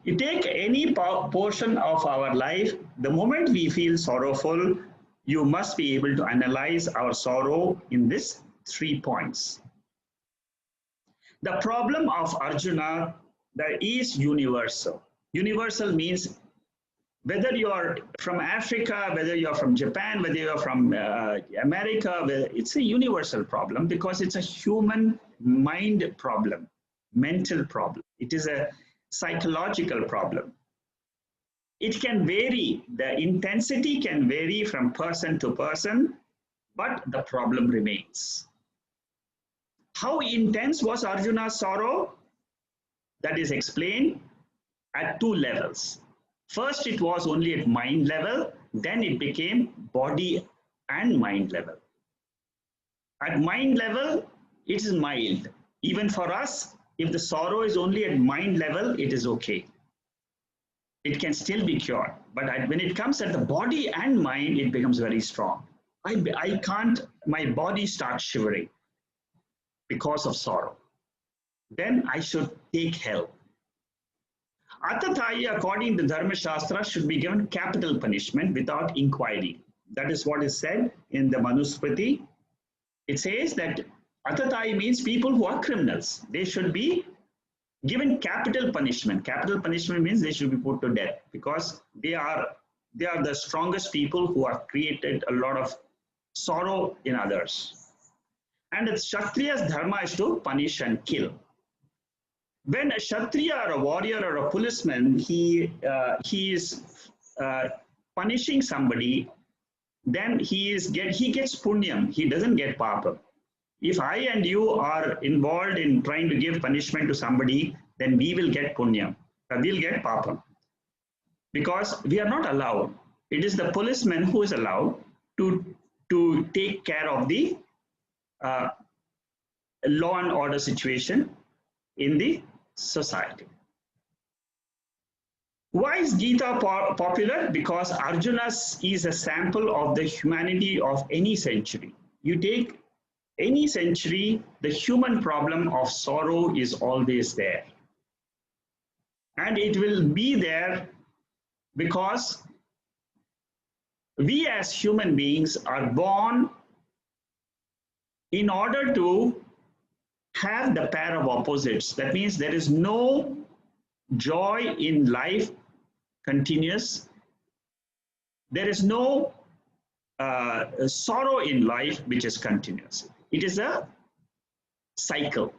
You take any portion of our life, the moment we feel sorrowful, you must be able to analyze our sorrow in these 3 points. The problem of Arjuna that is universal. Universal means whether you are from Africa, whether you are from Japan, whether you are from America, it's a universal problem because it's a human mind problem, mental problem. It is a psychological problem. It can vary, the intensity can vary from person to person, but the problem remains. How intense was Arjuna's sorrow? That is explained at 2 levels. First, it was only at mind level, then it became body and mind level. At mind level, it is mild. Even for us, if the sorrow is only at mind level, it is okay. It can still be cured. But when it comes at the body and mind, it becomes very strong. I can't, my body starts shivering because of sorrow. Then I should take help. Atatayi, according to Dharma Shastra, should be given capital punishment without inquiry. That is what is said in the Manusmriti. It says that Atatayi means people who are criminals. They should be given capital punishment. Capital punishment means they should be put to death because they are the strongest people who have created a lot of sorrow in others. And it's Kshatriya's dharma is to punish and kill. When a Kshatriya or a warrior or a policeman, he is punishing somebody, then he gets punyam, he doesn't get papam. If I and you are involved in trying to give punishment to somebody, then we will get punyam, we'll get papam. Because we are not allowed. It is the policeman who is allowed to take care of the law and order situation in the society. Why is Gita popular? Because Arjuna is a sample of the humanity of any century. You take any century, the human problem of sorrow is always there. And it will be there because we as human beings are born in order to have the pair of opposites. That means there is no joy in life continuous. There is no sorrow in life which is continuous. It is a cycle.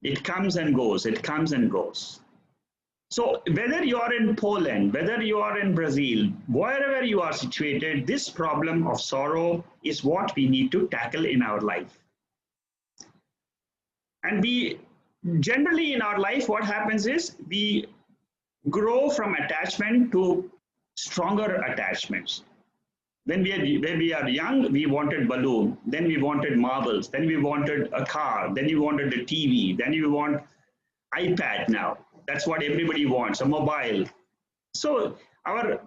It comes and goes. It comes and goes. So whether you are in Poland, whether you are in Brazil, wherever you are situated, this problem of sorrow is what we need to tackle in our life. And we generally in our life, what happens is we grow from attachment to stronger attachments. When we are young, we wanted balloon, then we wanted marbles, then we wanted a car, then we wanted a TV, then we want iPad now. That's what everybody wants, a mobile. So our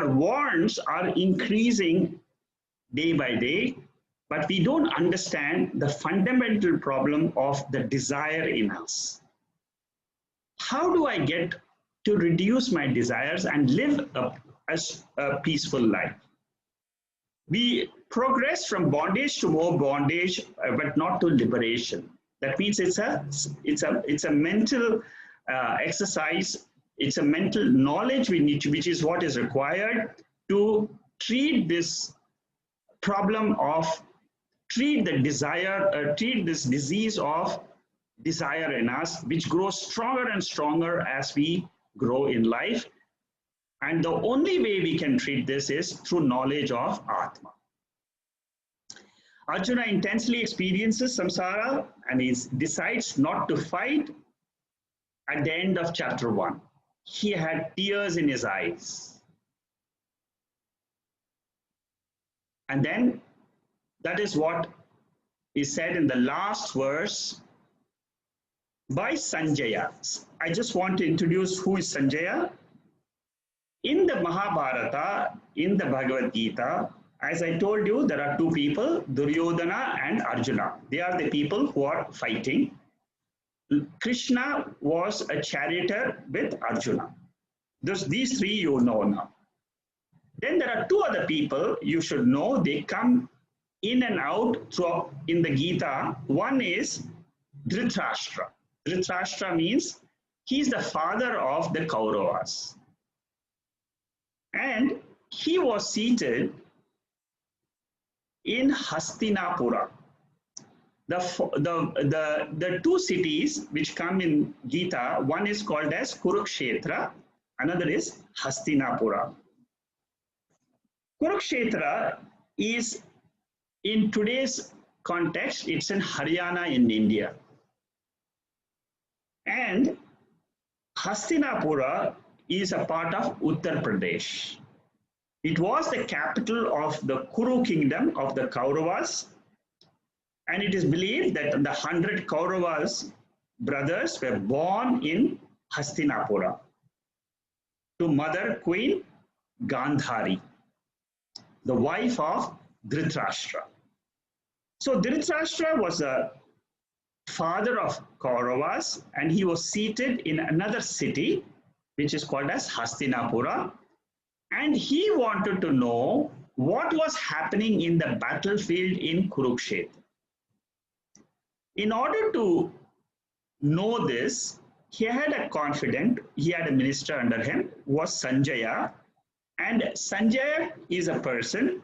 wants are increasing day by day, but we don't understand the fundamental problem of the desire in us. How do I get to reduce my desires and live a peaceful life? We progress from bondage to more bondage, but not to liberation. That means it's a mental exercise. It's a mental knowledge we need to, which is what is required to treat this problem of treat this disease of desire in us, which grows stronger and stronger as we grow in life. And the only way we can treat this is through knowledge of Atma. Arjuna intensely experiences samsara and he decides not to fight at the end of chapter 1. He had tears in his eyes. And then that is what is said in the last verse by Sanjaya. I just want to introduce who is Sanjaya. In the Mahabharata, in the Bhagavad Gita, as I told you, there are two people, Duryodhana and Arjuna. They are the people who are fighting. Krishna was a charioteer with Arjuna. These three you know now. Then there are two other people you should know. They come in and out through in the Gita. One is Dhritarashtra. Dhritarashtra means he's the father of the Kauravas. And he was seated in Hastinapura. The two cities which come in Gita, one is called as Kurukshetra, another is Hastinapura. Kurukshetra is, in today's context, it's in Haryana in India. And Hastinapura is a part of Uttar Pradesh. It was the capital of the Kuru kingdom of the Kauravas, and it is believed that the 100 Kauravas brothers were born in Hastinapura to Mother Queen Gandhari, the wife of Dhritarashtra. So Dhritarashtra was a father of Kauravas, and he was seated in another city which is called as Hastinapura, and he wanted to know what was happening in the battlefield in Kurukshetra. In order to know this, he had a confidant, he had a minister under him, was Sanjaya, and Sanjaya is a person,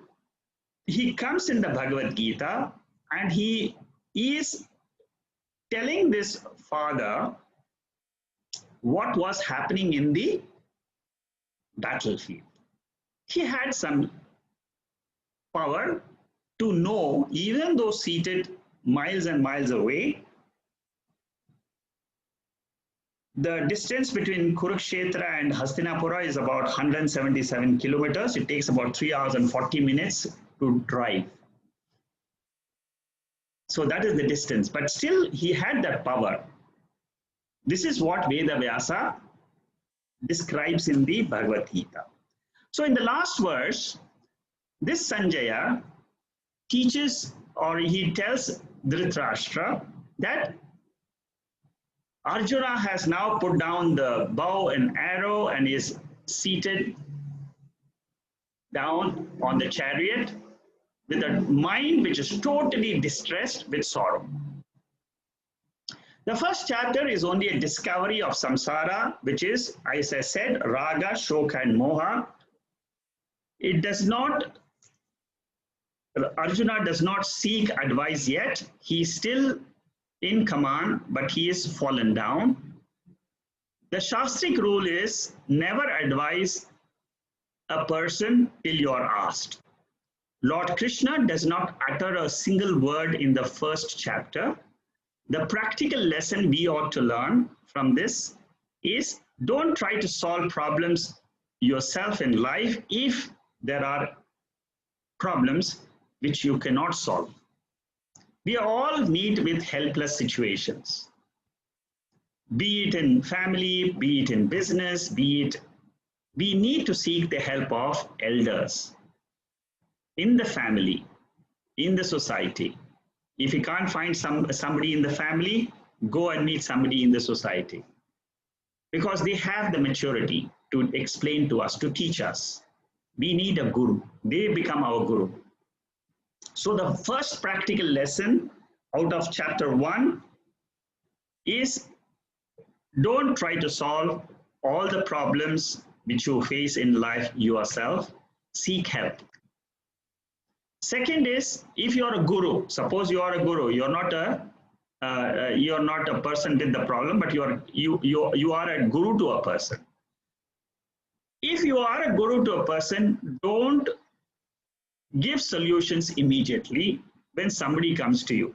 he comes in the Bhagavad Gita, and he is telling this father what was happening in the battlefield. He had some power to know, even though seated miles and miles away, the distance between Kurukshetra and Hastinapura is about 177 kilometers. It takes about 3 hours and 40 minutes to drive. So that is the distance, but still he had that power. This is what Veda Vyasa describes in the Bhagavad Gita. So in the last verse, this Sanjaya teaches, or he tells Dhritarashtra that Arjuna has now put down the bow and arrow and is seated down on the chariot with a mind which is totally distressed with sorrow. The first chapter is only a discovery of samsara, which is, as I said, Raga, Shoka, and Moha. It does not, Arjuna does not seek advice yet. He is still in command, but he is fallen down. The Shastric rule is never advise a person till you are asked. Lord Krishna does not utter a single word in the first chapter. The practical lesson we ought to learn from this is don't try to solve problems yourself in life if there are problems which you cannot solve. We all meet with helpless situations, be it in family, be it in business, we need to seek the help of elders in the family, in the society. If you can't find somebody in the family, go and meet somebody in the society, because they have the maturity to explain to us, to teach us. We need a guru. They become our guru. So the first practical lesson out of chapter 1 is don't try to solve all the problems which you face in life yourself. Seek help. Second is, if you are a guru, suppose you are a guru, you're not a person with the problem, but you are a guru to a person. If you are a guru to a person, don't give solutions immediately when somebody comes to you.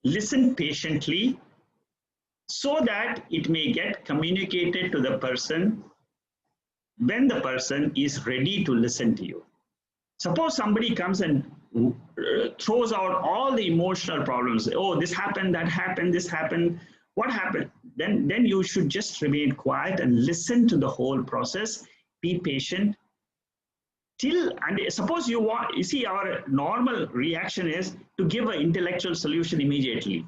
Listen patiently so that it may get communicated to the person when the person is ready to listen to you. Suppose somebody comes and throws out all the emotional problems. Oh, this happened, that happened, this happened. What happened? Then you should just remain quiet and listen to the whole process. Be patient. And suppose you see, our normal reaction is to give an intellectual solution immediately.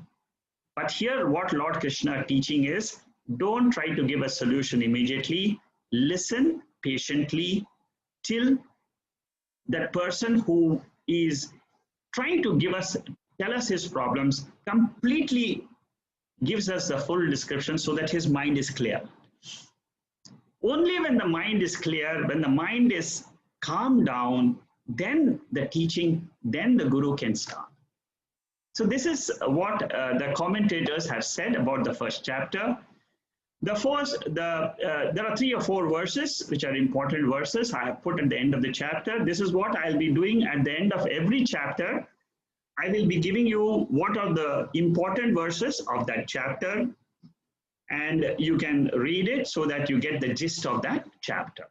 But here what Lord Krishna teaching is, don't try to give a solution immediately. Listen patiently till that person who is trying to tell us his problems completely gives us the full description so that his mind is clear. Only when the mind is clear, when the mind is calmed down, then the teaching, then the guru can start. So this is what the commentators have said about the first chapter. There are 3 or 4 verses which are important verses I have put at the end of the chapter. This is what I'll be doing at the end of every chapter. I will be giving you what are the important verses of that chapter, and you can read it so that you get the gist of that chapter.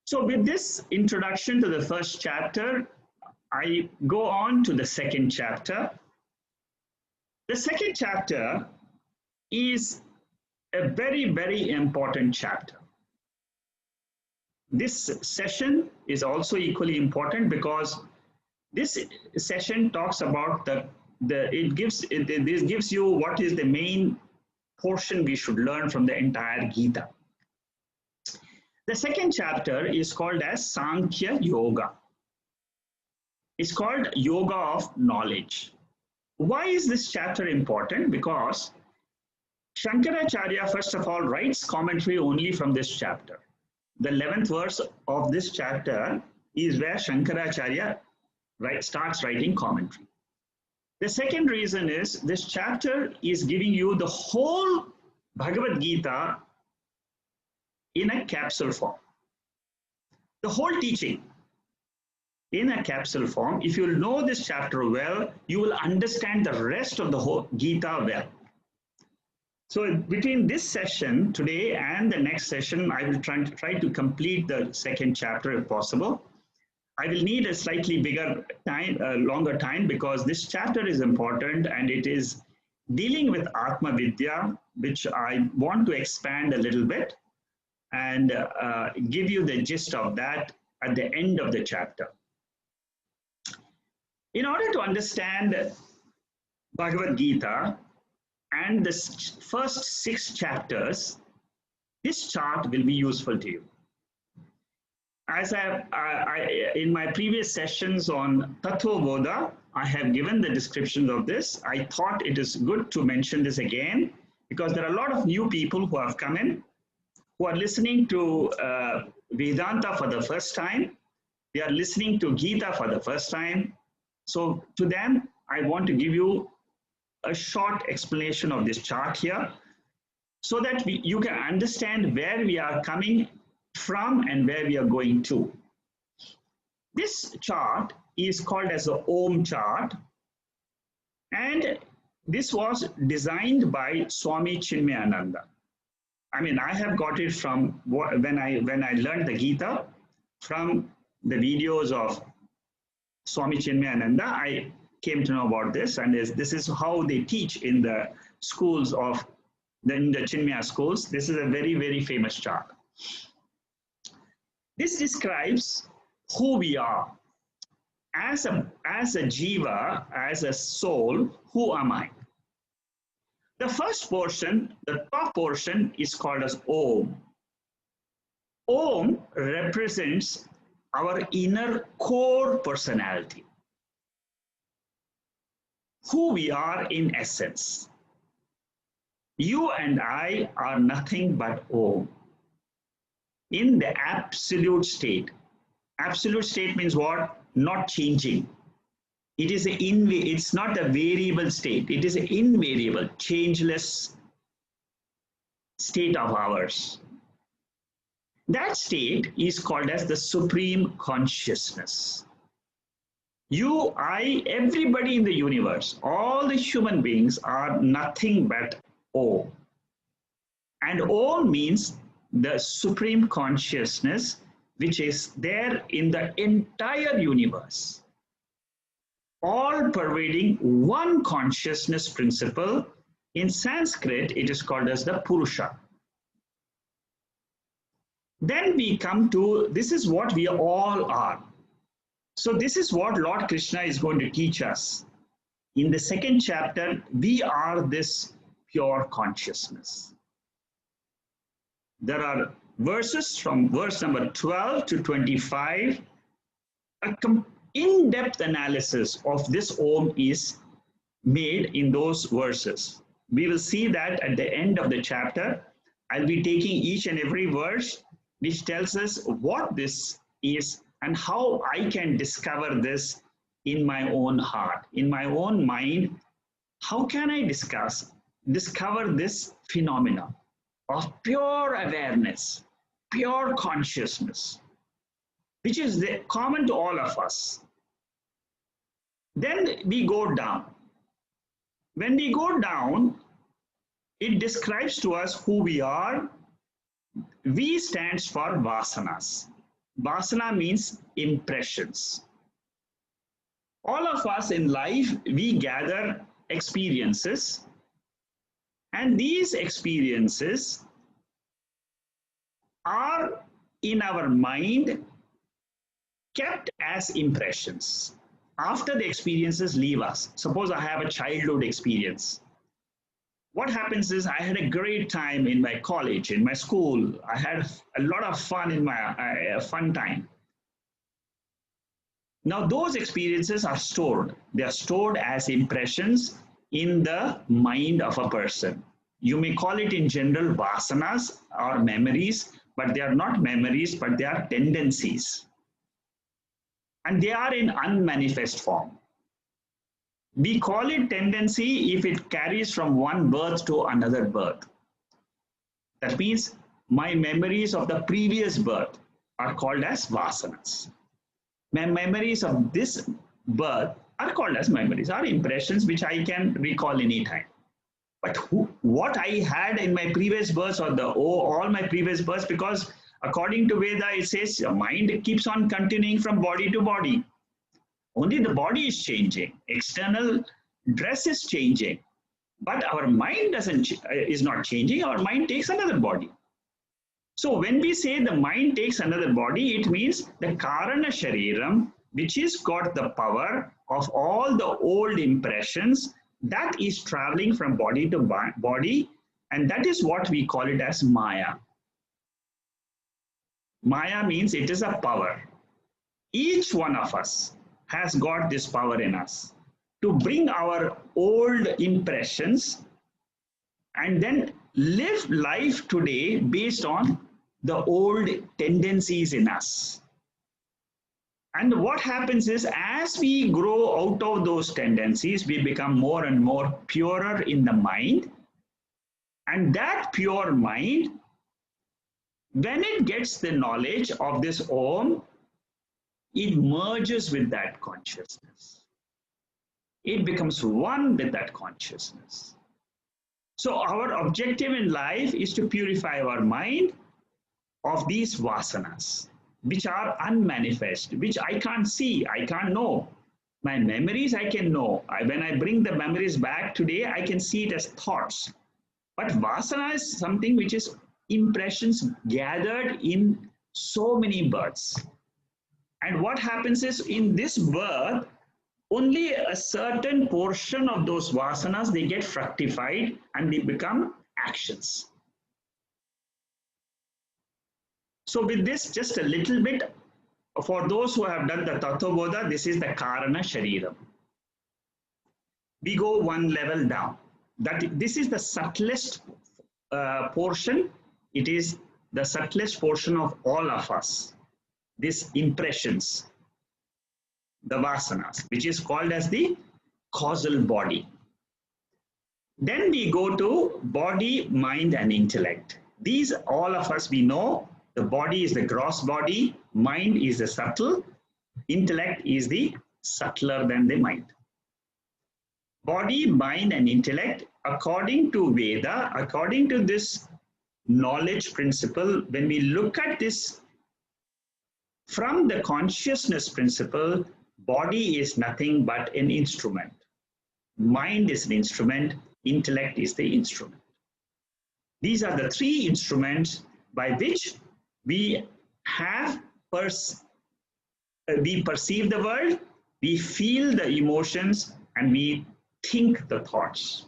So with this introduction to the first chapter, I go on to the second chapter. The second chapter is a very, very important chapter. This session is also equally important because this session talks about this gives you what is the main portion we should learn from the entire Gita. The second chapter is called as Sankhya Yoga. It's called Yoga of Knowledge. Why is this chapter important? Because Shankaracharya, first of all, writes commentary only from this chapter. The 11th verse of this chapter is where Shankaracharya starts writing commentary. The second reason is this chapter is giving you the whole Bhagavad Gita in a capsule form. The whole teaching in a capsule form. If you know this chapter well, you will understand the rest of the whole Gita well. So between this session today and the next session, I will try to complete the second chapter if possible. I will need a slightly bigger time, longer time, because this chapter is important and it is dealing with Atma Vidya, which I want to expand a little bit and give you the gist of that at the end of the chapter. In order to understand Bhagavad Gita and the first 6 chapters, this chart will be useful to you. As in my previous sessions on Tattva Bodha, I have given the description of this. I thought it is good to mention this again because there are a lot of new people who have come in, who are listening to Vedanta for the first time. They are listening to Gita for the first time. So to them, I want to give you a short explanation of this chart here so that you can understand where we are coming from and where we are going to. This chart is called as the Om chart, and this was designed by Swami Chinmayananda. I mean, I have got it from when I learned the Gita from the videos of Swami Chinmayananda. I came to know about this, and this is how they teach in the schools of the Chinmaya schools. This is a very, very famous chart. This describes who we are. As a Jeeva, as a soul, who am I? The first portion, the top portion, is called as Om. Om represents our inner core personality, who we are in essence. You and I are nothing but Om in the absolute state. Absolute state means what? Not changing. It is it's not a variable state. It is an invariable, changeless state of ours. That state is called as the supreme consciousness. You, I, everybody in the universe, all the human beings are nothing but Om. And Om means the supreme consciousness which is there in the entire universe, all pervading one consciousness principle. In Sanskrit, it is called as the Purusha. Then we come to, this is what we all are. So this is what Lord Krishna is going to teach us. In the second chapter, we are this pure consciousness. There are verses from verse number 12 to 25. An in-depth analysis of this Om is made in those verses. We will see that at the end of the chapter. I'll be taking each and every verse which tells us what this is and how I can discover this in my own heart, in my own mind. How can I discover this phenomena of pure awareness, pure consciousness, which is common to all of us. Then we go down. When we go down, it describes to us who we are. V stands for vasanas. Vasana means impressions. All of us in life, we gather experiences, and these experiences are in our mind kept as impressions. After the experiences leave us, suppose I have a childhood experience. What happens is I had a great time in my college, in my school. I had a lot of fun in my fun time. Now those experiences are stored. They are stored as impressions in the mind of a person. You may call it in general vasanas or memories, but they are not memories, but they are tendencies. And they are in unmanifest form. We call it tendency if it carries from one birth to another birth. That means my memories of the previous birth are called as vasanas. My memories of this birth are called as memories, are impressions which I can recall anytime. But what I had in my previous births or all my previous births, because according to Veda, it says your mind keeps on continuing from body to body. Only the body is changing. External dress is changing. But our mind is not changing. Our mind takes another body. So when we say the mind takes another body, it means the Karana Shariram, which has got the power of all the old impressions, that is traveling from body to body, and that is what we call it as Maya. Maya means it is a power. Each one of us has got this power in us. to bring our old impressions and then live life today based on the old tendencies in us. And what happens is, as we grow out of those tendencies, we become more and more purer in the mind. And that pure mind, when it gets the knowledge of this Om, it merges with that consciousness. It becomes one with that consciousness. So our objective in life is to purify our mind of these vasanas, which are unmanifest, which I can't see, I can't know. My memories I can know. When I bring the memories back today, I can see it as thoughts. But vasana is something which is impressions gathered in so many births. And what happens is, in this birth, only a certain portion of those vasanas, they get fructified and they become actions. So with this, just a little bit, for those who have done the Tattvabodha, this is the Karana Shariram. We go one level down. This is the subtlest portion. It is the subtlest portion of all of us. These impressions, the vasanas, which is called as the causal body. Then we go to body, mind, and intellect. These, all of us, we know the body is the gross body, mind is the subtle, intellect is the subtler than the mind. Body, mind, and intellect, according to Veda, according to this knowledge principle, when we look at this from the consciousness principle, body is nothing but an instrument. Mind is an instrument, intellect is the instrument. These are the three instruments by which we we perceive the world, we feel the emotions, and we think the thoughts.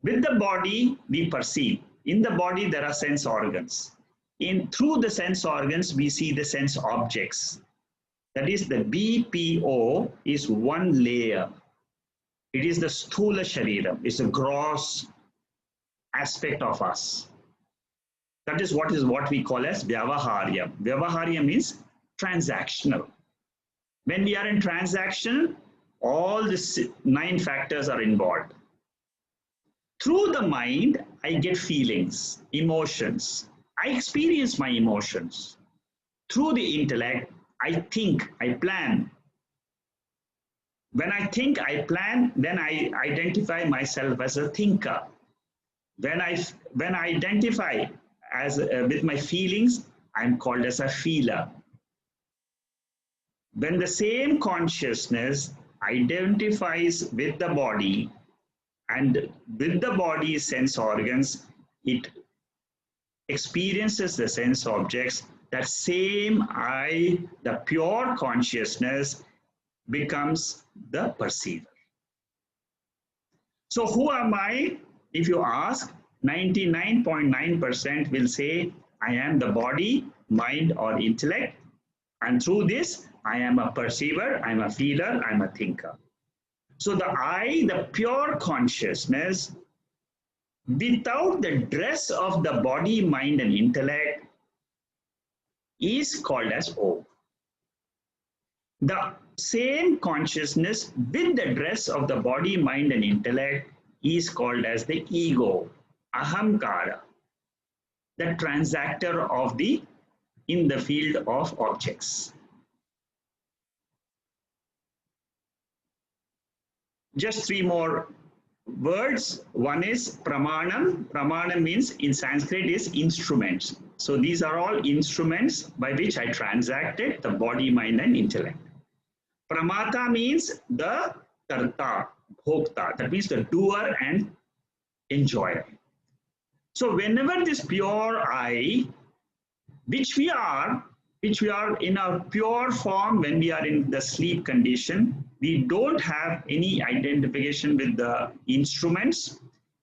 With the body, we perceive. In the body, there are sense organs. Through the sense organs, we see the sense objects. That is, the BPO is one layer. It is the Sthula Shariram. It's a gross aspect of us. That is what we call as Vyavaharya. Vyavaharya means transactional. When we are in transaction, all the 9 factors are involved. Through the mind, I get feelings, emotions. I experience my emotions. Through the intellect, I think, I plan. When I think, I plan, then I identify myself as a thinker. When I identify as with my feelings, I'm called as a feeler. When the same consciousness identifies with the body and with the body's sense organs, it experiences the sense objects. That same I, the pure consciousness, becomes the perceiver. So who am I? If you ask, 99.9% will say, I am the body, mind, or intellect. And through this, I am a perceiver, I'm a feeler, I'm a thinker. So the I, the pure consciousness, without the dress of the body, mind, and intellect, is called as O. The same consciousness with the dress of the body, mind, and intellect is called as the ego, ahamkara, the transactor of in the field of objects. Just 3 more words. One is pramanam. Pramanam means in Sanskrit is instruments. So these are all instruments by which I transacted the body, mind, and intellect. Pramata means the karta, bhokta. That means the doer and enjoyer. So whenever this pure I, which we are in our pure form when we are in the sleep condition, we don't have any identification with the instruments.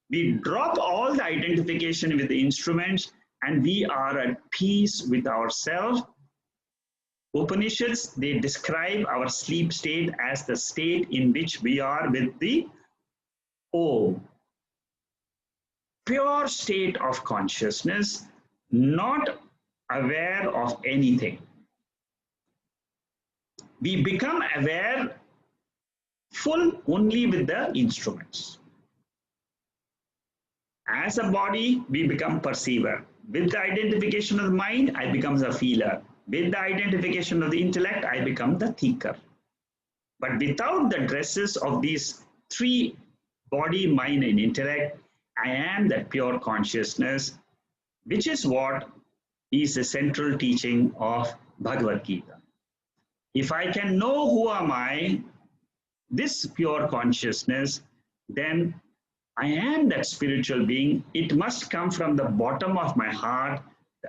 We drop all the identification with the instruments and we are at peace with ourselves. Upanishads, they describe our sleep state as the state in which we are with the Om, pure state of consciousness, not aware of anything. We become aware full only with the instruments. As a body, we become perceiver. With the identification of the mind, I become a feeler. With the identification of the intellect, I become the thinker. But without the dresses of these three, body, mind, and intellect, I am that pure consciousness, which is what is the central teaching of Bhagavad Gita. If I can know who am I, this pure consciousness, then I am that spiritual being. It must come from the bottom of my heart,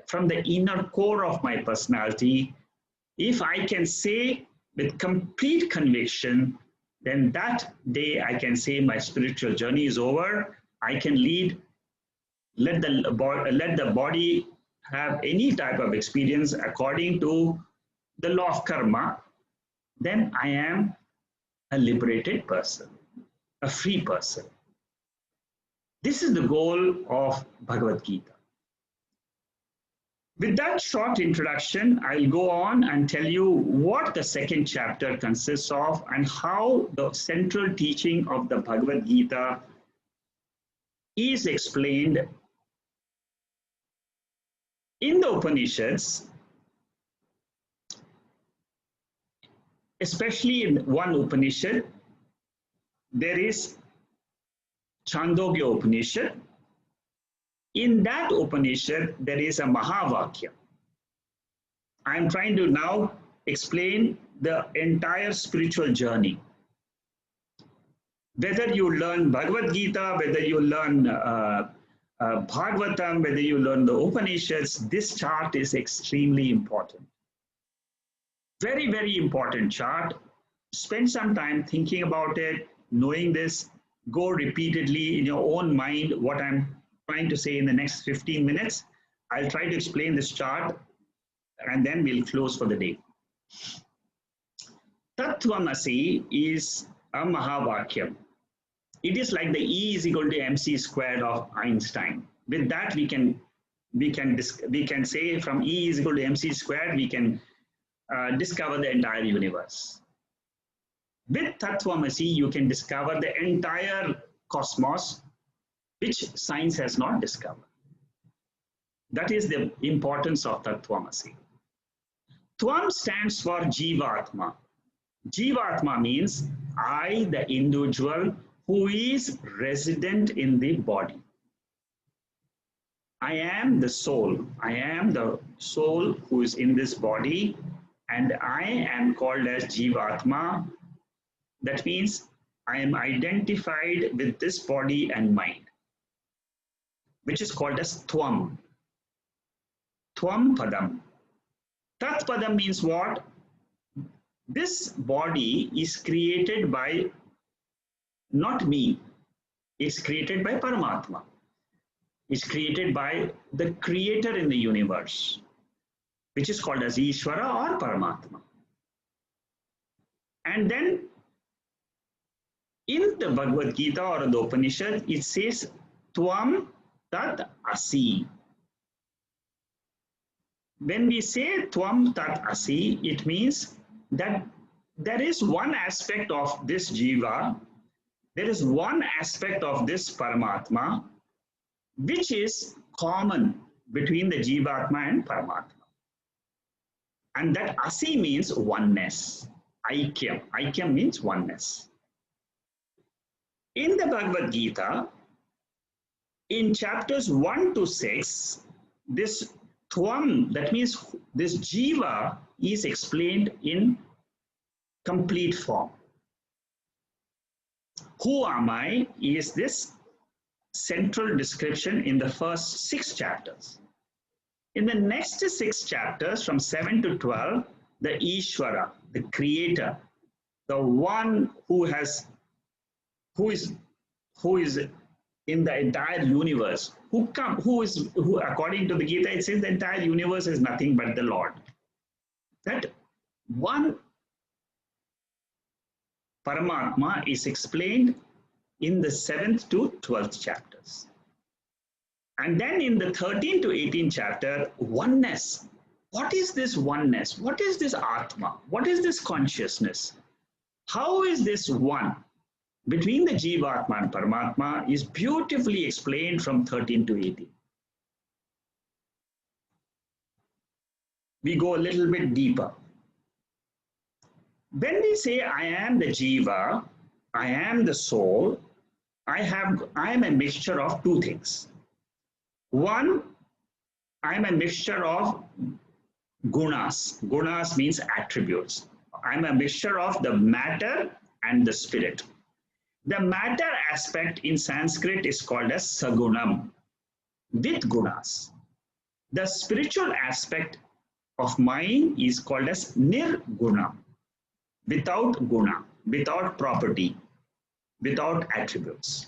from the inner core of my personality. If I can say with complete conviction, then that day I can say my spiritual journey is over. I can lead, let the body have any type of experience according to the law of karma. Then I am a liberated person, a free person. This is the goal of Bhagavad Gita. With that short introduction, I'll go on and tell you what the second chapter consists of and how the central teaching of the Bhagavad Gita is explained in the Upanishads, especially in one Upanishad. There is Chandogya Upanishad. In that Upanishad, there is a Mahavakya. I am trying to now explain the entire spiritual journey. Whether you learn Bhagavad Gita, whether you learn Bhagavatam, whether you learn the Upanishads, this chart is extremely important. Very, very important chart. Spend some time thinking about it, knowing this. Go repeatedly in your own mind what I'm trying to say in the next 15 minutes. I'll try to explain this chart and then we'll close for the day. Tattvamasi is a Mahavakyam. It is like the E is equal to MC squared of Einstein. With that, we can say from E is equal to MC squared, we can discover the entire universe. With Tattvamasi, you can discover the entire cosmos, which science has not discovered. That is the importance of Tattvamasi. Tvam stands for Jivatma. Jivatma means I, the individual who is resident in the body. I am the soul. I am the soul who is in this body, and I am called as Jivatma. That means I am identified with this body and mind, which is called as Tvam. Tvam Padam. Tat Padam means what? This body is created by not me. It's created by Paramatma. It's created by the creator in the universe, which is called as Ishvara or Paramatma. And then in the Bhagavad Gita or the Upanishad, it says Tvam Tat Asi. When we say Tvam Tat Asi, it means that there is one aspect of this Jiva, there is one aspect of this Paramatma, which is common between the Jivatma and Paramatma. And that Asi means oneness. Aikyam. Aikyam means oneness. In the Bhagavad Gita, in chapters 1 to 6, this Tvam, that means this Jiva, is explained in complete form. Who am I is this central description in the first 6 chapters. In the next 6 chapters, from 7 to 12, the Ishvara, the creator, the one who is in the entire universe, who according to the Gita, it says the entire universe is nothing but the Lord. That One Paramatma is explained in the 7th to 12th chapters. And then in the 13th to 18th chapter, oneness. What is this oneness? What is this Atma? What is this consciousness? How is this one between the Jivatma and Paramatma is beautifully explained from 13 to 18. We go a little bit deeper. When we say I am the Jiva, I am the soul, I am a mixture of two things. One, I am a mixture of gunas. Gunas means attributes. I am a mixture of the matter and the spirit. The matter aspect in Sanskrit is called as sagunam, with gunas. The spiritual aspect of mind is called as nirguna, without guna, without property, without attributes.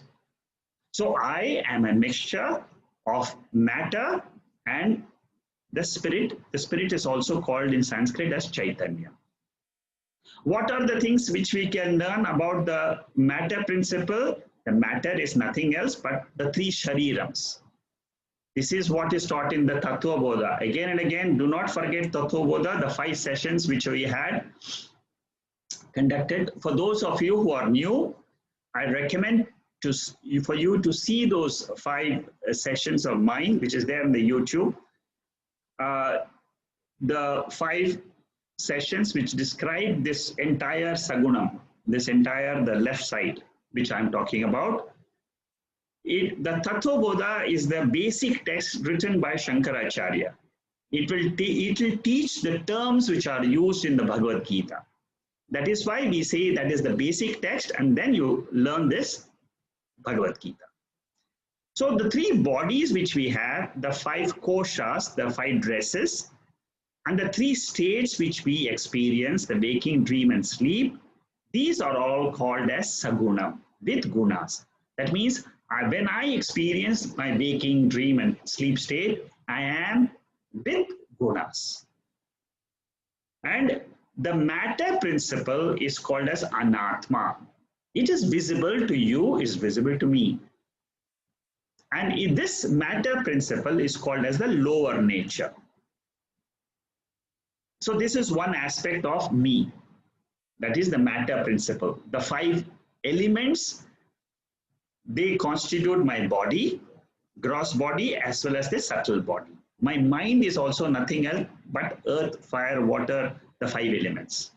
So I am a mixture of matter and the spirit. The spirit is also called in Sanskrit as Chaitanya. What are the things which we can learn about the matter principle? The matter is nothing else but the three sharirams. This is what is taught in the Tattva Bodha. Again and again, do not forget Tattva Bodha, the 5 sessions which we had conducted. For those of you who are new, I recommend for you to see those 5 sessions of mine, which is there in the YouTube. The 5 sessions which describe this entire sagunam, this entire the left side, which I'm talking about. The Tattva Bodha is the basic text written by Shankaracharya. It will teach the terms which are used in the Bhagavad Gita. That is why we say that is the basic text, and then you learn this Bhagavad Gita. So the 3 bodies which we have, the 5 koshas, the 5 dresses, and the 3 states which we experience, the waking, dream, and sleep, these are all called as sagunam, with gunas. That means when I experience my waking, dream, and sleep state, I am with gunas. And the matter principle is called as anatma. It is visible to you, is visible to me. And this matter principle is called as the lower nature. So this is one aspect of me. That is the matter principle. The 5 elements, they constitute my body, gross body, as well as the subtle body. My mind is also nothing else but earth, fire, water, the 5 elements.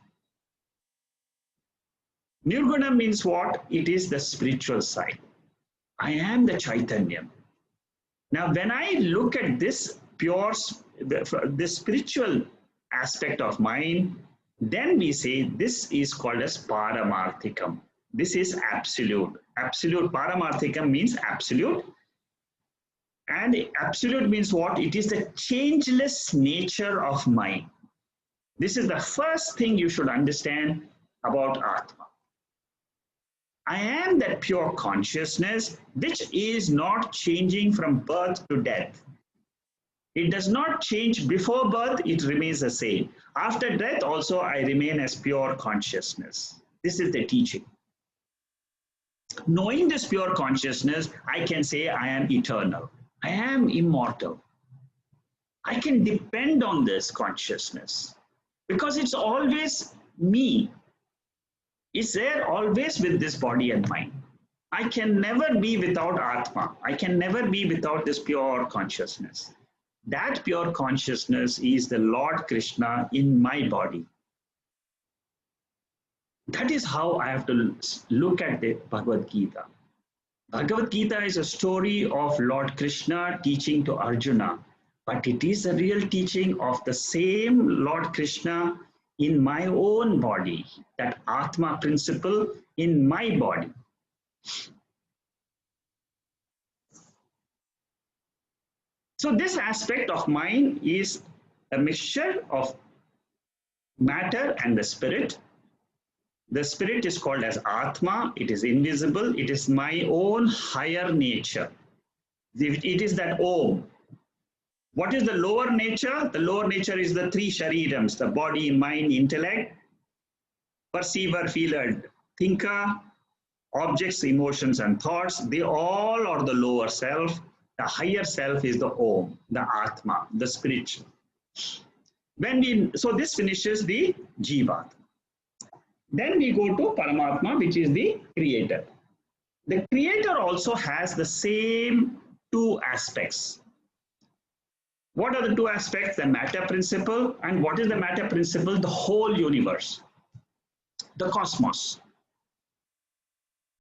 Nirguna means what? It is the spiritual side. I am the Chaitanya. Now, when I look at this this spiritual aspect of mind, then we say this is called as Paramarthikam. This is absolute. Absolute Paramarthikam means absolute. And absolute means what? It is the changeless nature of mind. This is the first thing you should understand about Atma. I am that pure consciousness which is not changing from birth to death. It does not change before birth, it remains the same. After death also I remain as pure consciousness. This is the teaching. Knowing this pure consciousness, I can say I am eternal. I am immortal. I can depend on this consciousness because it's always me. It's there always with this body and mind. I can never be without Atma. I can never be without this pure consciousness. That pure consciousness is the Lord Krishna in my body. That is how I have to look at the Bhagavad Gita. Bhagavad Gita is a story of Lord Krishna teaching to Arjuna, but it is a real teaching of the same Lord Krishna in my own body, that Atma principle in my body. So this aspect of mind is a mixture of matter and the spirit. The spirit is called as Atma. It is invisible. It is my own higher nature. It is that Om. What is the lower nature? The lower nature is the three sharirams, the body, mind, intellect, perceiver, feeler, thinker, objects, emotions, and thoughts. They all are the lower self. The higher self is the Om, the Atma, the spiritual. So this finishes the Jiva. Then we go to Paramatma, which is the creator. The creator also has the same two aspects. What are the two aspects? The matter principle. And what is the matter principle? The whole universe, the cosmos.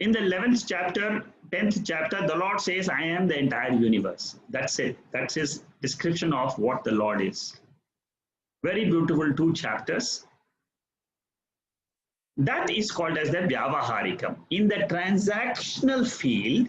In the 11th chapter, 10th chapter, the Lord says, I am the entire universe. That's it. That's his description of what the Lord is. Very beautiful 2 chapters. That is called as the Vyavaharikam. In the transactional field,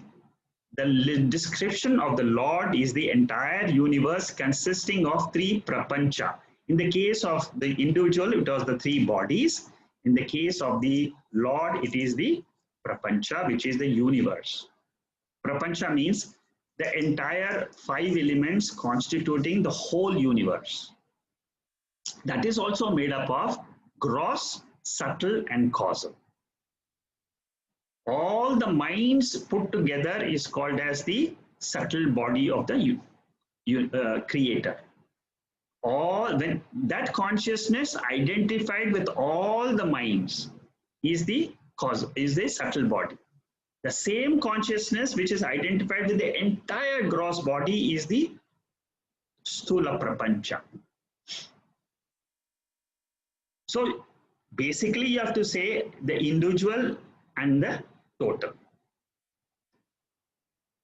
the description of the Lord is the entire universe consisting of 3 prapancha. In the case of the individual, it was the 3 bodies. In the case of the Lord, it is the prapancha, which is the universe. Prapancha means the entire 5 elements constituting the whole universe. That is also made up of gross, subtle, and causal. All the minds put together is called as the subtle body of the creator. When that consciousness identified with all the minds is the cause, is the subtle body. The same consciousness which is identified with the entire gross body is the sthula prapancha. So basically you have to say the individual and the total.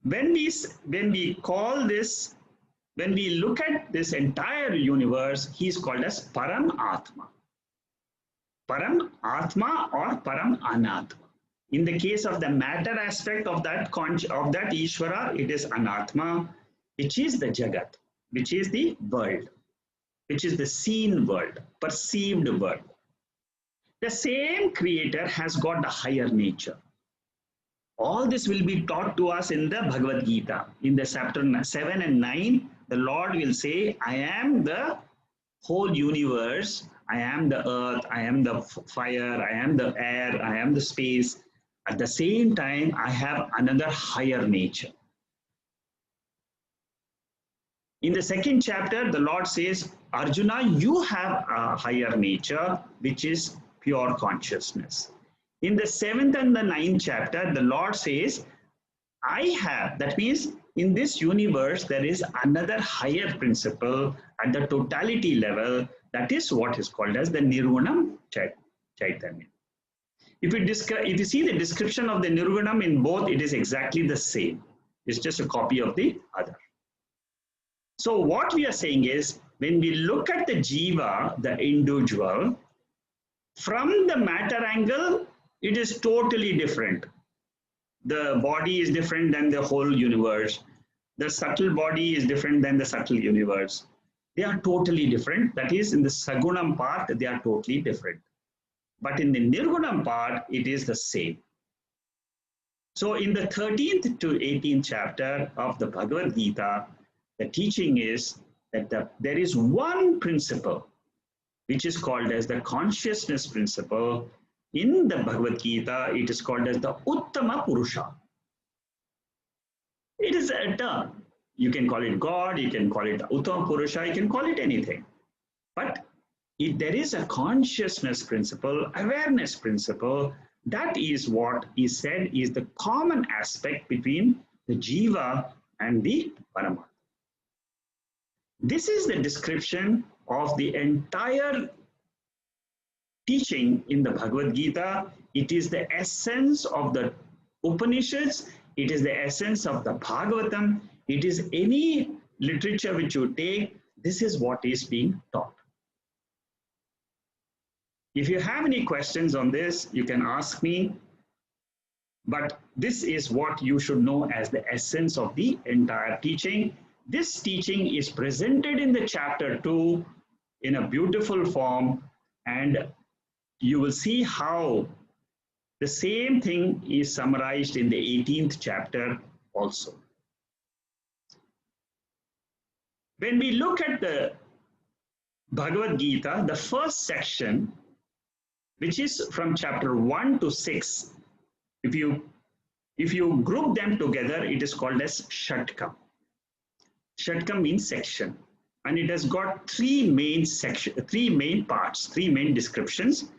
When we call this, when we look at this entire universe, he is called as Param Atma. Param Atma or Param Anatma. In the case of the matter aspect of that Ishvara, it is Anatma, which is the Jagat, which is the world, which is the seen world, perceived world. The same creator has got the higher nature. All this will be taught to us in the Bhagavad Gita. In the chapter 7 and 9, the Lord will say, I am the whole universe, I am the earth, I am the fire, I am the air, I am the space. At the same time, I have another higher nature. In the second chapter, the Lord says, Arjuna, you have a higher nature, which is pure consciousness. In the 7th and the 9th chapter, the Lord says, I have, that means in this universe, there is another higher principle at the totality level. That is what is called as the Nirgunam Chaitanya. If you see the description of the Nirgunam in both, it is exactly the same. It's just a copy of the other. So what we are saying is, when we look at the Jiva, the individual, from the matter angle, it is totally different. The body is different than the whole universe. The subtle body is different than the subtle universe. They are totally different. That is, in the Sagunam part, they are totally different. But in the Nirgunam part, it is the same. So in the 13th to 18th chapter of the Bhagavad Gita, the teaching is that there is one principle, which is called as the consciousness principle. In the Bhagavad Gita, it is called as the Uttama Purusha. It is a term. You can call it God, you can call it Uttama Purusha, you can call it anything. But if there is a consciousness principle, awareness principle, that is what is said is the common aspect between the Jiva and the Paramatma. This is the description of the entire teaching in the Bhagavad Gita. It is the essence of the Upanishads. It is the essence of the Bhagavatam. It is any literature which you take, this is what is being taught. If you have any questions on this, you can ask me. But this is what you should know as the essence of the entire teaching. This teaching is presented in the chapter 2 in a beautiful form, and you will see how the same thing is summarized in the 18th chapter also. When we look at the Bhagavad Gita, the first section, which is from chapter 1 to 6, if you group them together, it is called as Shatkam. Shatkam means section, and it has got three main parts, three main descriptions.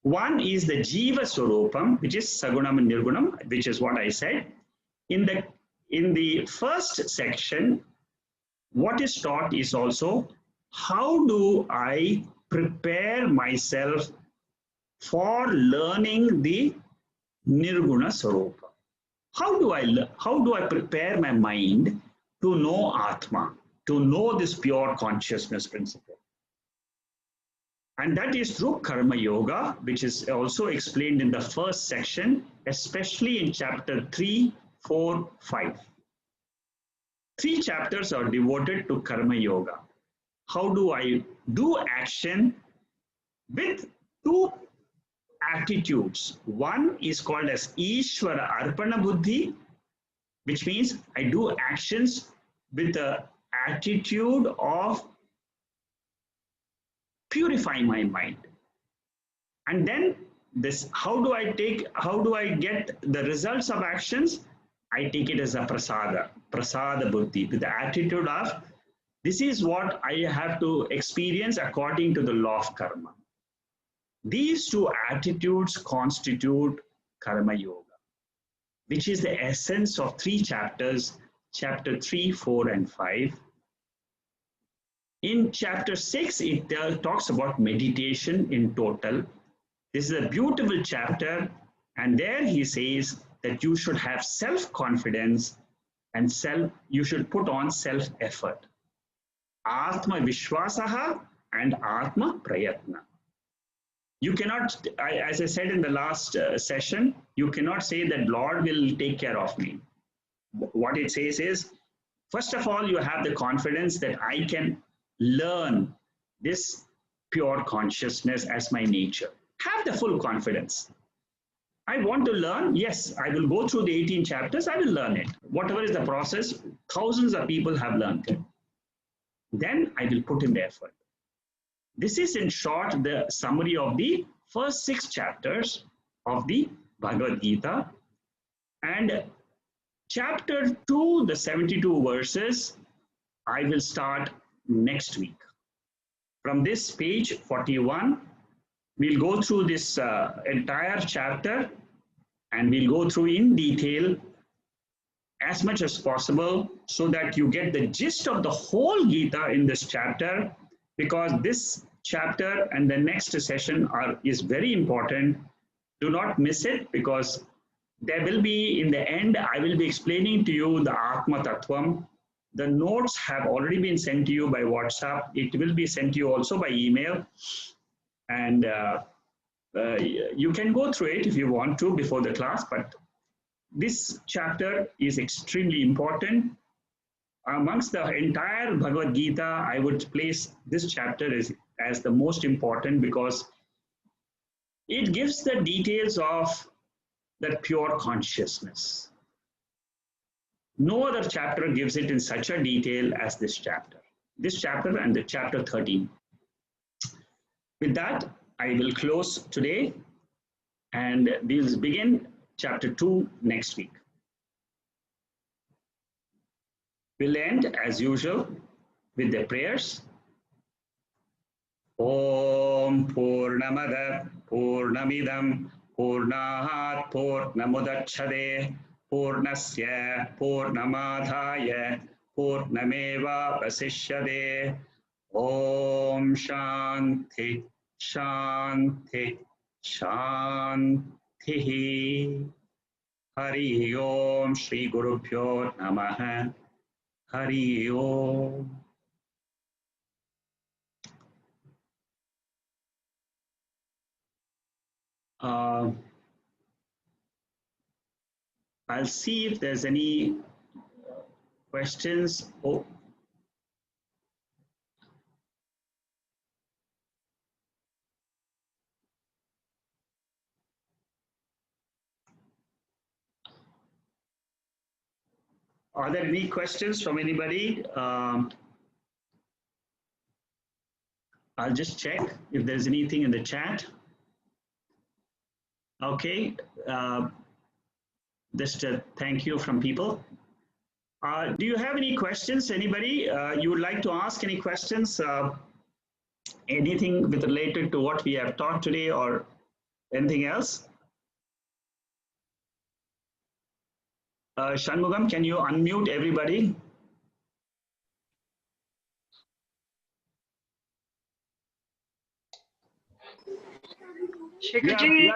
One is the Jeeva Swarupam, which is Sagunam and Nirgunam, which is what I said. In the first section, what is taught is also how do I prepare myself for learning the Nirguna Swarupa. How do I prepare my mind to know Atma, to know this pure consciousness principle? And that is through Karma Yoga, which is also explained in the first section, especially in chapter 3, 4, 5. 3 chapters are devoted to Karma Yoga. How do I do action with 2 attitudes? One is called as Ishvara Arpana Buddhi, which means I do actions with the attitude of purifying my mind. And then this, how do I get the results of actions? I take it as a prasada buddhi, with the attitude of this is what I have to experience according to the law of karma. These 2 attitudes constitute Karma Yoga, which is the essence of 3 chapters, chapter 3, 4, and 5. In chapter 6, it talks about meditation in total. This is a beautiful chapter, and there he says that you should have self-confidence and you should put on self-effort. Atma Vishwasaha and Atma Prayatna. You cannot, as I said in the last session, you cannot say that Lord will take care of me. What it says is, first of all, you have the confidence that I can learn this pure consciousness as my nature. Have the full confidence. I want to learn, yes, I will go through the 18 chapters, I will learn it. Whatever is the process, thousands of people have learned it. Then I will put in the effort. This is in short the summary of the first 6 chapters of the Bhagavad Gita. And chapter 2, the 72 verses, I will start next week. From this page 41, we'll go through this entire chapter, and we'll go through in detail as much as possible so that you get the gist of the whole Gita in this chapter, because this chapter and the next session is very important. Do not miss it, because there will be, in the end, I will be explaining to you the Atma Tattvam. The notes have already been sent to you by WhatsApp. It will be sent to you also by email. And you can go through it if you want to before the class, but this chapter is extremely important. Amongst the entire Bhagavad Gita, I would place this chapter as the most important, because it gives the details of that pure consciousness. No other chapter gives it in such a detail as this chapter. This chapter and the chapter 13. With that, I will close today, and we'll begin chapter 2 next week. We'll end as usual with the prayers. Om Purnamada Purnamidam Purnahat Purnamudachade Purnasya Purnamadhaya Purnameva Vasishyade. Om Shanti Shanti Shanti. Hari Om Shri Guru Pyo Namaha. Hari Om. I'll see if there's any questions. Oh. Are there any questions from anybody? I'll just check if there's anything in the chat. Okay, just a thank you from people. Do you have any questions? Anybody you would like to ask any questions? Anything with related to what we have taught today or anything else? Shanmugam, can you unmute everybody? Shekharji,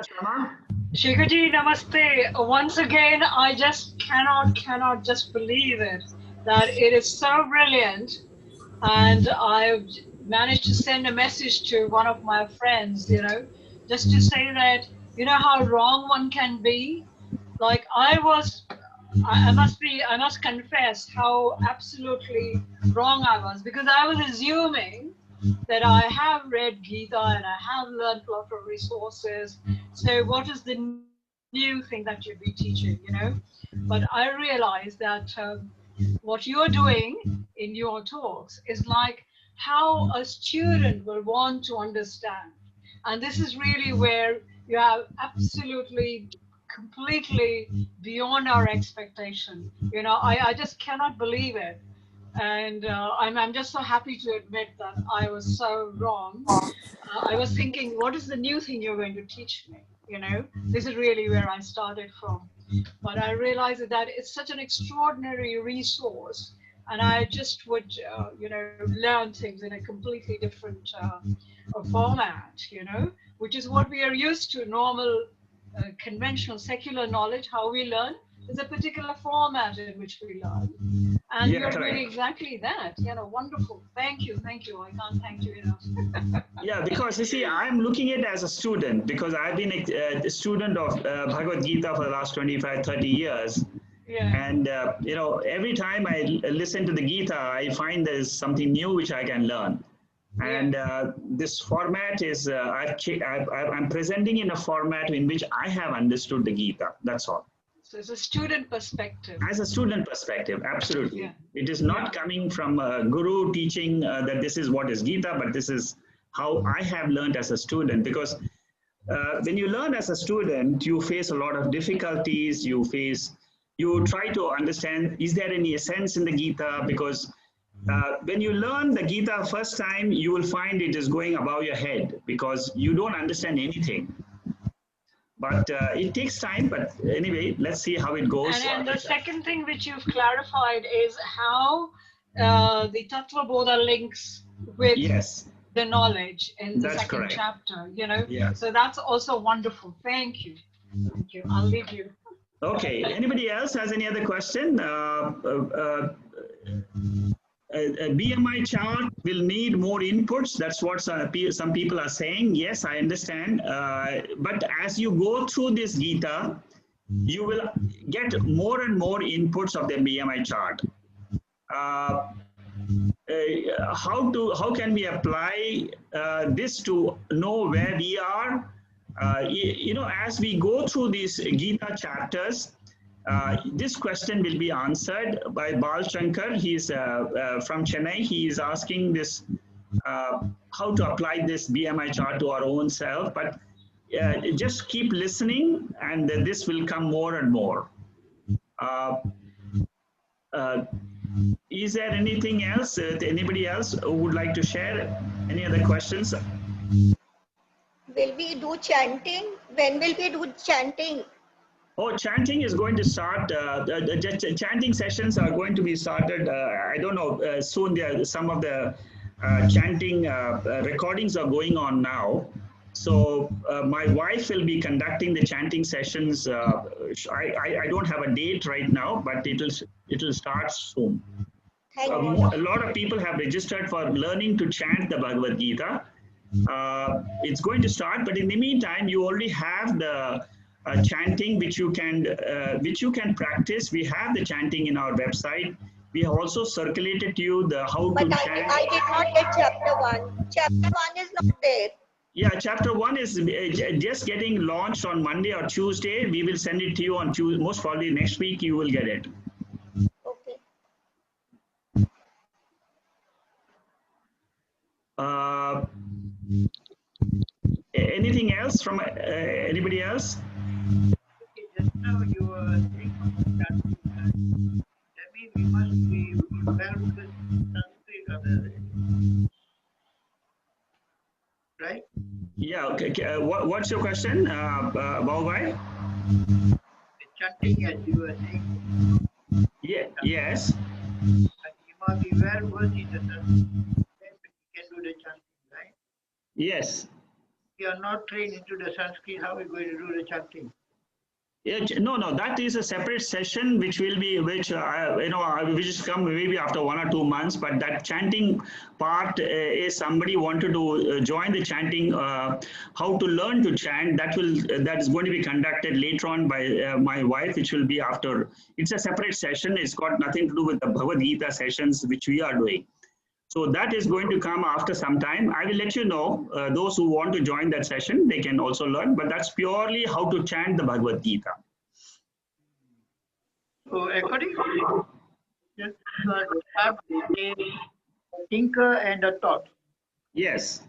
Shekharji, namaste. Once again, I just cannot just believe it, that it is so brilliant. And I've managed to send a message to one of my friends, just to say that, how wrong one can be. Like I must confess how absolutely wrong I was, because I was assuming that I have read Gita and I have learned a lot of resources. So what is the new thing that you'd be teaching? But I realized that what you're doing in your talks is like how a student will want to understand. And this is really where you have absolutely completely beyond our expectation. I just cannot believe it. And I'm just so happy to admit that I was so wrong. I was thinking, what is the new thing you're going to teach me? This is really where I started from. But I realized that it's such an extraordinary resource. And I just would, learn things in a completely different format, which is what we are used to, normal, conventional, secular knowledge, how we learn. There's a particular format in which we learn. And you're doing exactly that. Wonderful. Thank you. I can't thank you enough. Yeah, because you see, I'm looking at it as a student because I've been a student of Bhagavad Gita for the last 25, 30 years. Yeah. And, every time I listen to the Gita, I find there's something new which I can learn. And this format is, I'm presenting in a format in which I have understood the Gita. That's all. So it's a student perspective. As a student perspective, absolutely. Yeah. It is not coming from a guru teaching that this is what is Gita, but this is how I have learned as a student. Because when you learn as a student, you face a lot of difficulties. You try to understand, is there any essence in the Gita? Because when you learn the Gita first time, you will find it is going above your head because you don't understand anything. But it takes time. But anyway, let's see how it goes. And the second thing which you've clarified is how the Tattva Bodha links with the knowledge in the second chapter. So that's also wonderful. Thank you. I'll leave you. Okay. Anybody else has any other question? A BMI chart will need more inputs. That's what some people are saying. Yes, I understand. But as you go through this Gita, you will get more and more inputs of the BMI chart. How can we apply this to know where we are? As we go through these Gita chapters, this question will be answered by Bal Shankar. He's from Chennai. He is asking this, how to apply this BMI chart to our own self. But just keep listening, and this will come more and more. Is there anything else? Anybody else who would like to share? Any other questions? Will we do chanting? When will we do chanting? Oh, chanting is going to start. Chanting sessions are going to be started. I don't know. Soon, some of the chanting recordings are going on now. So my wife will be conducting the chanting sessions. I don't have a date right now, but it'll start soon. A lot of people have registered for learning to chant the Bhagavad Gita. It's going to start, but in the meantime, you already have the chanting which you can practice. We have the chanting in our website. We have also circulated to you the how to chant. I did not get chapter 1. Chapter 1 is not there. Yeah, chapter 1 is just getting launched on Monday or Tuesday. We will send it to you on Tuesday. Most probably next week you will get it. Okay. Anything else from anybody else? Okay, just now you were saying about chanting. That means we must be well with Sanskrit or right? Yeah, okay. What's your question, Bhavai? The chanting, as you were saying, Yeah, yes. but you must be well versed in the Sanskrit. Then we can do the chanting, right? Yes. If you are not trained into the Sanskrit, how are we going to do the chanting? Yeah, no, that is a separate session which will be, which which is come maybe after 1 or 2 months. But that chanting part is somebody wanted to join the chanting, how to learn to chant. That is going to be conducted later on by my wife, which will be after. It's a separate session. It's got nothing to do with the Bhagavad Gita sessions which we are doing. So that is going to come after some time. I will let you know. Those who want to join that session, they can also learn. But that's purely how to chant the Bhagavad Gita. So according to this, you have a thinker and a thought. Yes.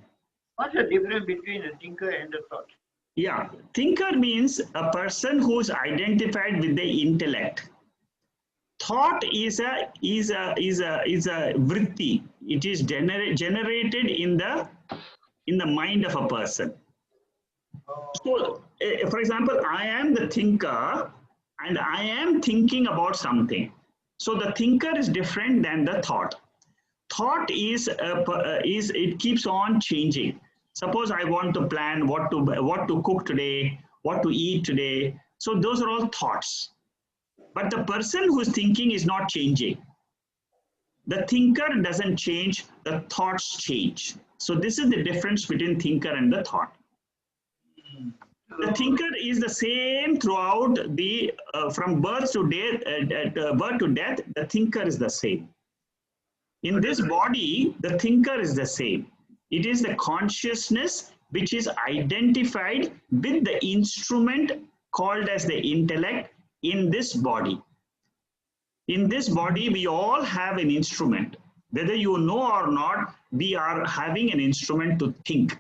What's the difference between a thinker and a thought? Yeah. Thinker means a person who is identified with the intellect. Thought is a vritti. It is generated in the mind of a person. So, for example, I am the thinker and I am thinking about something. So the thinker is different than the thought. Thought is it keeps on changing. Suppose I want to plan what to cook today, what to eat today. So those are all thoughts. But the person who's thinking is not changing. The thinker doesn't change, the thoughts change. So this is the difference between thinker and the thought. The thinker is the same throughout the from birth to death. The thinker is the same. In this body, the thinker is the same. It is the consciousness which is identified with the instrument called as the intellect in this body. In this body, we all have an instrument. Whether you know or not, we are having an instrument to think.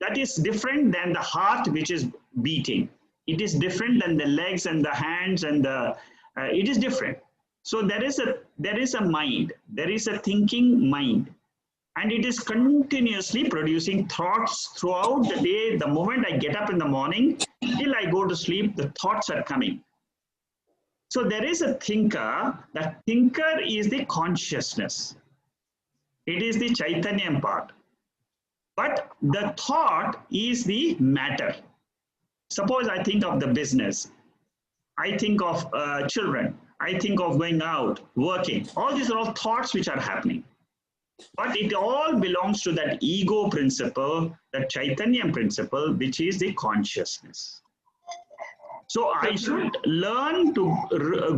That is different than the heart which is beating. It is different than the legs and the hands and it is different. So there is a mind, there is a thinking mind, and it is continuously producing thoughts throughout the day. The moment I get up in the morning till I go to sleep, the thoughts are coming. So there is a thinker. That thinker is the consciousness. It is the Chaitanya part. But the thought is the matter. Suppose I think of the business. I think of children. I think of going out, working. All these are all thoughts which are happening. But it all belongs to that ego principle, that Chaitanya principle, which is the consciousness. So I should learn to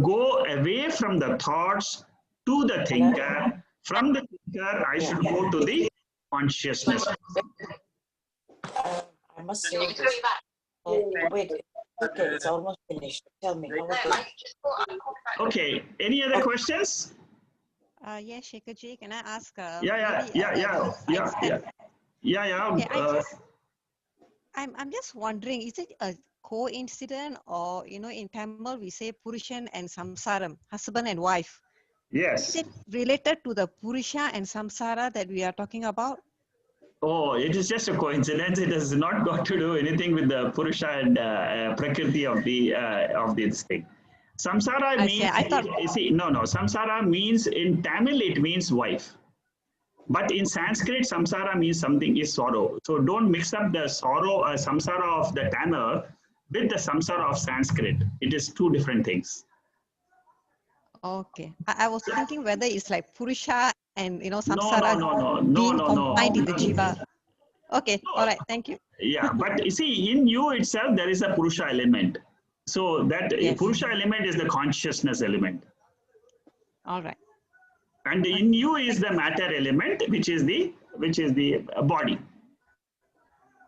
go away from the thoughts to the thinker. From the thinker, I should go to the consciousness. I must say this. Oh, wait. Okay, it's almost finished. Tell me. Okay. Any other questions? Yeah, Shekharji, can I ask? Yeah. Okay, I'm just wondering, is it a coincidence, or in Tamil we say Purushan and Samsaram, husband and wife? Yes. Is it related to the Purusha and Samsara that we are talking about? Oh, it is just a coincidence. It has not got to do anything with the Purusha and Prakriti of this thing. Samsara means, Samsara means, in Tamil it means wife. But in Sanskrit, Samsara means something is sorrow. So don't mix up the sorrow, Samsara of the Tamil with the Samsara of Sanskrit. It is two different things. Okay. I was thinking whether it's like Purusha and, Samsara being combined in the Jeeva. Okay. All right. Thank you. Yeah. But you see, in you itself, there is a Purusha element. So that Purusha element is the consciousness element. All right. And in you is the matter element, which is the body.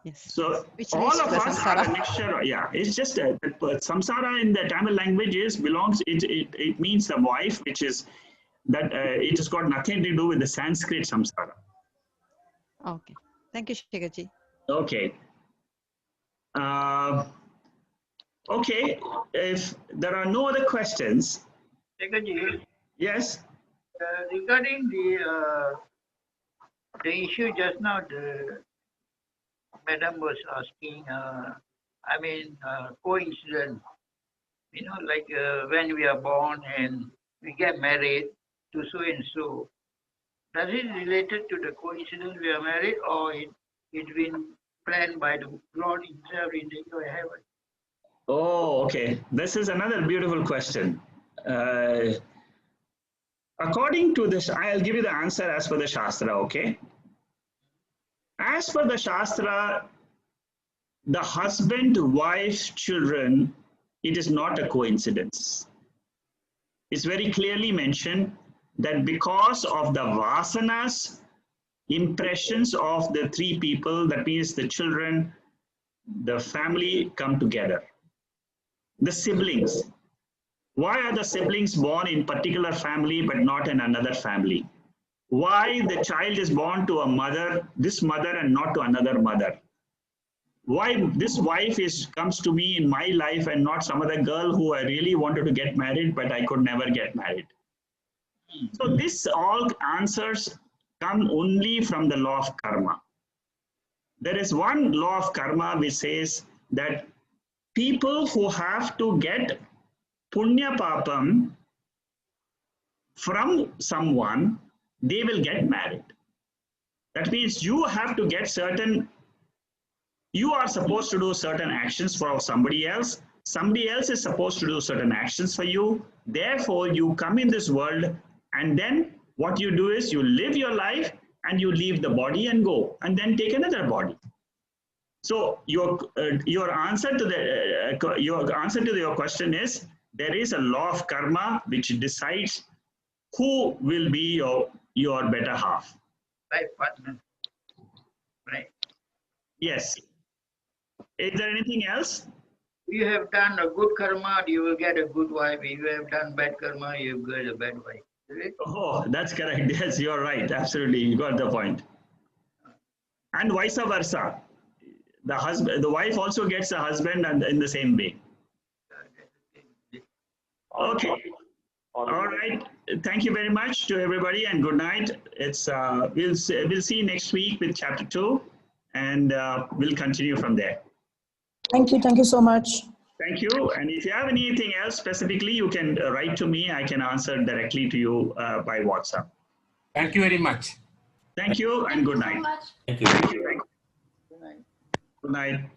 Yes. So all of us are a mixture. Yeah, it's just samsara in the Tamil language it means the wife, which is that it has got nothing to do with the Sanskrit samsara. Okay. Thank you, Shekharji. Okay. Okay, if there are no other questions, Secondly, yes. regarding the issue just now, the madam was asking, coincidence. You know, like when we are born and we get married to so and so. Does it related to the coincidence we are married, or it's been planned by the Lord Himself in the heaven? Oh, okay. This is another beautiful question. Uh, According to this, I'll give you the answer as per the Shastra, okay? As per the Shastra, the husband, wife, children, it is not a coincidence. It's very clearly mentioned that because of the vasanas, impressions of the three people, that means the children, the family come together. The siblings. Why are the siblings born in particular family but not in another family? Why the child is born to a mother, this mother, and not to another mother? Why this wife comes to me in my life and not some other girl who I really wanted to get married but I could never get married? So this all answers come only from the law of karma. There is one law of karma which says that people who have to get punya papam from someone, they will get married. That means you have to get certain, you are supposed to do certain actions for somebody else. Somebody else is supposed to do certain actions for you. Therefore, you come in this world, and then what you do is you live your life and you leave the body and go, and then take another body. So your answer to your question is there is a law of karma which decides who will be your better half. Life partner. Right. Yes. Is there anything else? If you have done a good karma, you will get a good wife. If you have done bad karma, you will get a bad wife. Right? Oh, that's correct. Yes, you're right. Absolutely. You got the point. And vice versa. The wife also gets a husband and in the same way. Okay. All right. Thank you very much to everybody and good night. We'll see you next week with chapter 2 and we'll continue from there. Thank you so much. Thank you. And if you have anything else specifically, you can write to me. I can answer directly to you by WhatsApp. Thank you very much. Thank you and good night. Thank you. Thank you. Good night. Good night.